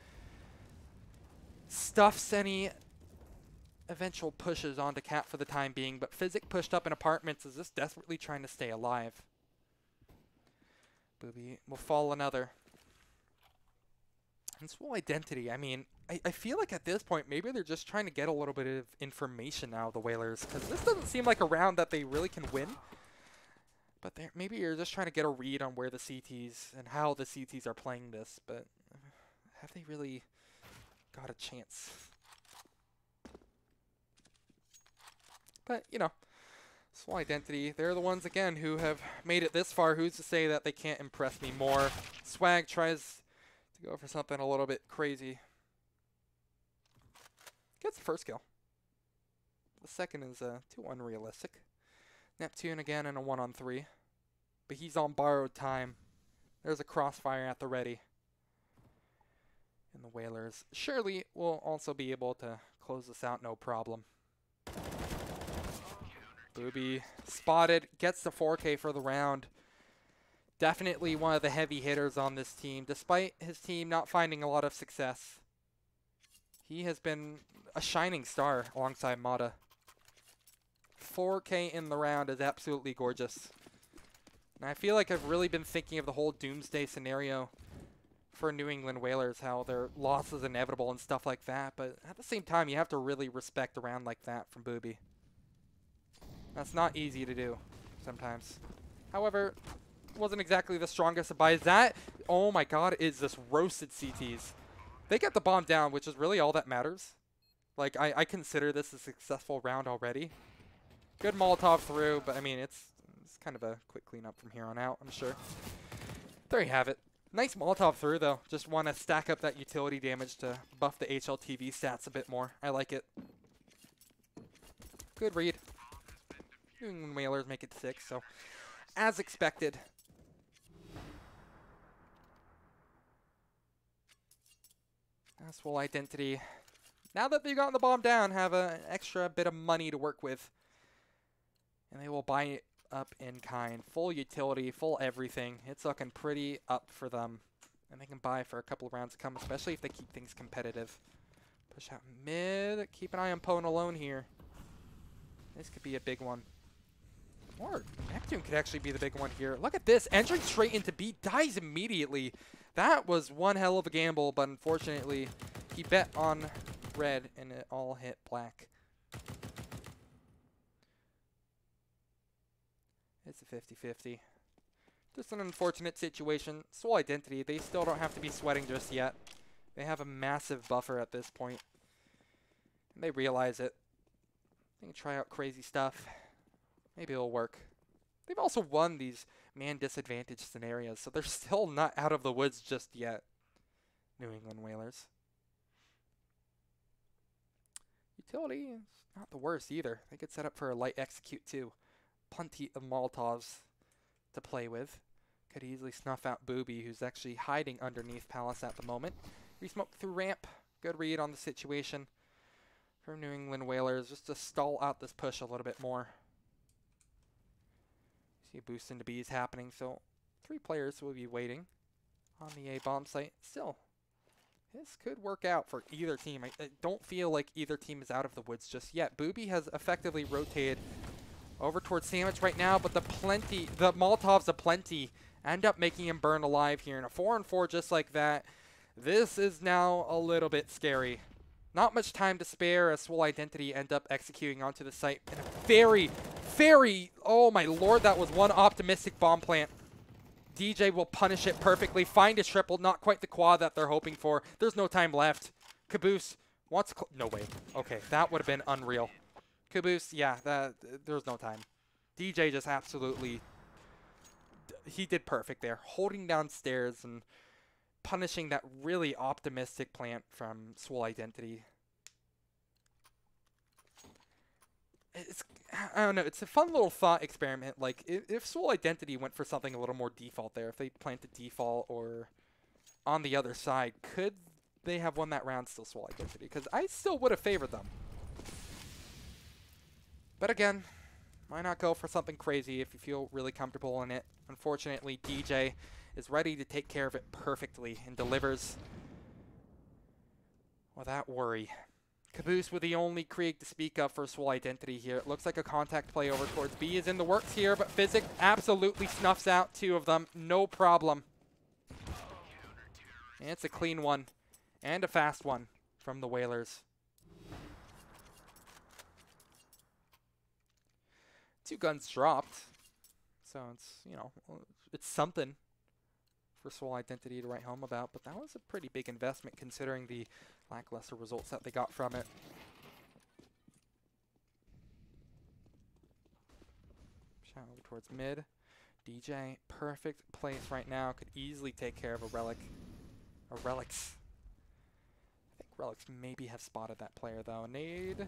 Stuffs any eventual pushes onto Cat for the time being, but Physic pushed up in Apartments is just desperately trying to stay alive. Booby will fall another. And Swole Identity, I mean, I feel like at this point, maybe they're just trying to get a little bit of information out of the Whalers, because this doesn't seem like a round that they really can win. But maybe you're just trying to get a read on where the CTs and how the CTs are playing this, but have they really got a chance? But, you know, Swole Identity, they're the ones, again, who have made it this far. Who's to say that they can't impress me more? Swag tries to go for something a little bit crazy. Gets the first kill. The second is too unrealistic. Neptune again in a 1-on-3. But he's on borrowed time. There's a crossfire at the ready. And the Whalers surely will also be able to close this out no problem. Booby spotted, gets the 4K for the round. Definitely one of the heavy hitters on this team, despite his team not finding a lot of success. He has been a shining star alongside Mata. 4K in the round is absolutely gorgeous. And I feel like I've really been thinking of the whole doomsday scenario for New England Whalers, how their loss is inevitable and stuff like that. But at the same time, you have to really respect a round like that from Booby. That's not easy to do sometimes. However, wasn't exactly the strongest of buys. That, oh my god, is this roasted CTs. They get the bomb down, which is really all that matters. Like, I consider this a successful round already. Good Molotov through, but I mean, it's kind of a quick cleanup from here on out, I'm sure. There you have it. Nice Molotov through, though. Just want to stack up that utility damage to buff the HLTV stats a bit more. I like it. Good read. New England Whalers make it 6, so as expected. Swole Identity, now that they've gotten the bomb down, have an extra bit of money to work with. And they will buy it up in kind. Full utility, full everything. It's looking pretty up for them. And they can buy for a couple of rounds to come, especially if they keep things competitive. Push out mid. Keep an eye on Pone alone here. This could be a big one. Or Neptune could actually be the big one here. Look at this. Entering straight into B, dies immediately. That was one hell of a gamble, but unfortunately, he bet on red and it all hit black. It's a 50-50. Just an unfortunate situation. Swole Identity, they still don't have to be sweating just yet. They have a massive buffer at this point. And they realize it. They can try out crazy stuff. Maybe it'll work. They've also won these man disadvantage scenarios, so they're still not out of the woods just yet. New England Whalers. Utility is not the worst either. They could set up for a light execute too. Plenty of Molotovs to play with. Could easily snuff out Booby, who's actually hiding underneath Palace at the moment. Resmoke through ramp. Good read on the situation from New England Whalers, just to stall out this push a little bit more. See a boost into B's happening, so 3 players will be waiting. on the A bomb site. Still, this could work out for either team. I don't feel like either team is out of the woods just yet. Booby has effectively rotated over towards Sandwich right now, but the Molotovs aplenty end up making him burn alive here in a 4-on-4 just like that. This is now a little bit scary. Not much time to spare as Swole Identity end up executing onto the site in a very, oh my lord, that was one optimistic bomb plant. DJ will punish it perfectly, find a triple, not quite the quad that they're hoping for. There's no time left. Caboose wants no way. Okay, that would have been unreal. Caboose, yeah, there's no time. DJ just absolutely, he did perfect there. Holding downstairs and punishing that really optimistic plant from Swole Identity. I don't know, it's a fun little thought experiment. Like, if Swole Identity went for something a little more default there, if they planted default or on the other side, could they have won that round still, Swole Identity? Because I still would have favored them. But again, why not go for something crazy if you feel really comfortable in it? Unfortunately, DJ is ready to take care of it perfectly and delivers without worry. Caboose with the only create to speak of for Swole Identity here. It looks like a contact play over towards B is in the works here, but Physic absolutely snuffs out two of them. No problem. And it's a clean one and a fast one from the Whalers. 2 guns dropped. So it's, you know, it's something for Swole Identity to write home about, but that was a pretty big investment considering the lackluster results that they got from it. Shot over towards mid. DJ, perfect place right now. Could easily take care of a Relic. Or Relics. I think Relics maybe have spotted that player though. Nade.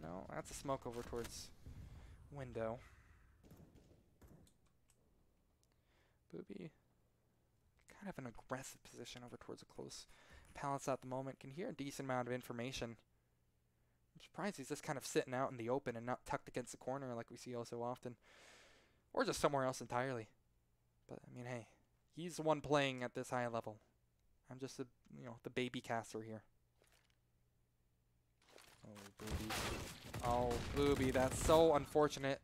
No, that's a smoke over towards window. Booby. Kind of an aggressive position over towards a close palace at the moment. Can hear a decent amount of information. I'm surprised he's just kind of sitting out in the open and not tucked against the corner like we see all so often. Or just somewhere else entirely. But, I mean, hey, he's the one playing at this high level. I'm just, the baby caster here. Oh, Booby. Oh, Booby, that's so unfortunate.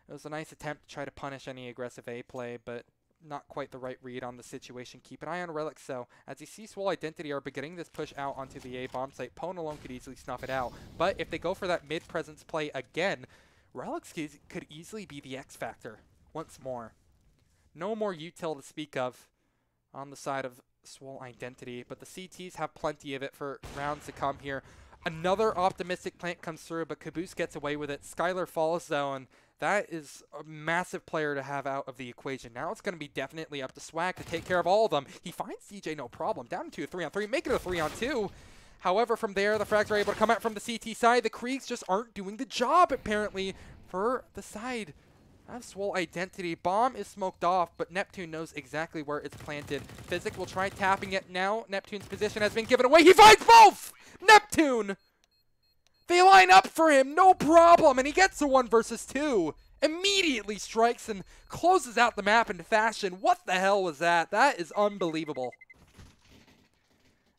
It was a nice attempt to try to punish any aggressive A play, but not quite the right read on the situation. Keep an eye on Relic, so as you see Swole Identity are beginning this push out onto the A bomb site, Pwn alone could easily snuff it out. But if they go for that mid-presence play again, Relics could easily be the X factor once more. No more util to speak of on the side of Swole Identity, but the CTs have plenty of it for rounds to come here. Another optimistic plant comes through, but Caboose gets away with it. Skylar falls though, and that is a massive player to have out of the equation. Now it's going to be definitely up to Swag to take care of all of them. He finds DJ no problem. Down to a 3-on-3, make it a 3-on-2. However, from there, the frags are able to come out from the CT side. The Kriegs just aren't doing the job, apparently, for the side of Swole Identity. Bomb is smoked off, but Neptune knows exactly where it's planted. Physic will try tapping it now. Neptune's position has been given away. He finds both! Neptune! They line up for him, no problem, and he gets a 1 versus 2. Immediately strikes and closes out the map in fashion. What the hell was that? That is unbelievable.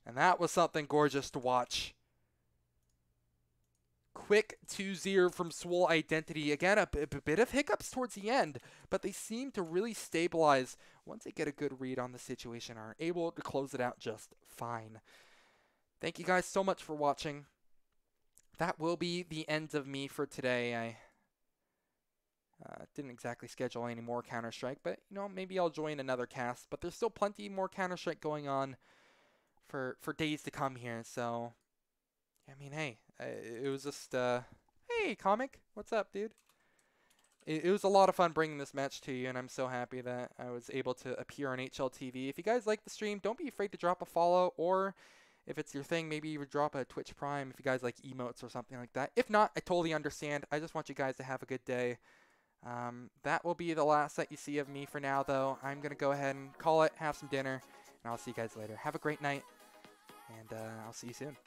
And that was something gorgeous to watch. Quick 2-0 from Swole Identity. Again, a bit of hiccups towards the end, but they seem to really stabilize once they get a good read on the situation and are able to close it out just fine. Thank you guys so much for watching. That will be the end of me for today. I didn't exactly schedule any more Counter-Strike, but, maybe I'll join another cast. But there's still plenty more Counter-Strike going on for days to come here. So, I mean, hey, it was just, hey, Comic, what's up, dude? It was a lot of fun bringing this match to you, and I'm so happy that I was able to appear on HLTV. If you guys like the stream, don't be afraid to drop a follow, or if it's your thing, maybe you would drop a Twitch Prime if you guys like emotes or something like that. If not, I totally understand. I just want you guys to have a good day. That will be the last that you see of me for now, though. I'm going to go ahead and call it, have some dinner, and I'll see you guys later. Have a great night, and I'll see you soon.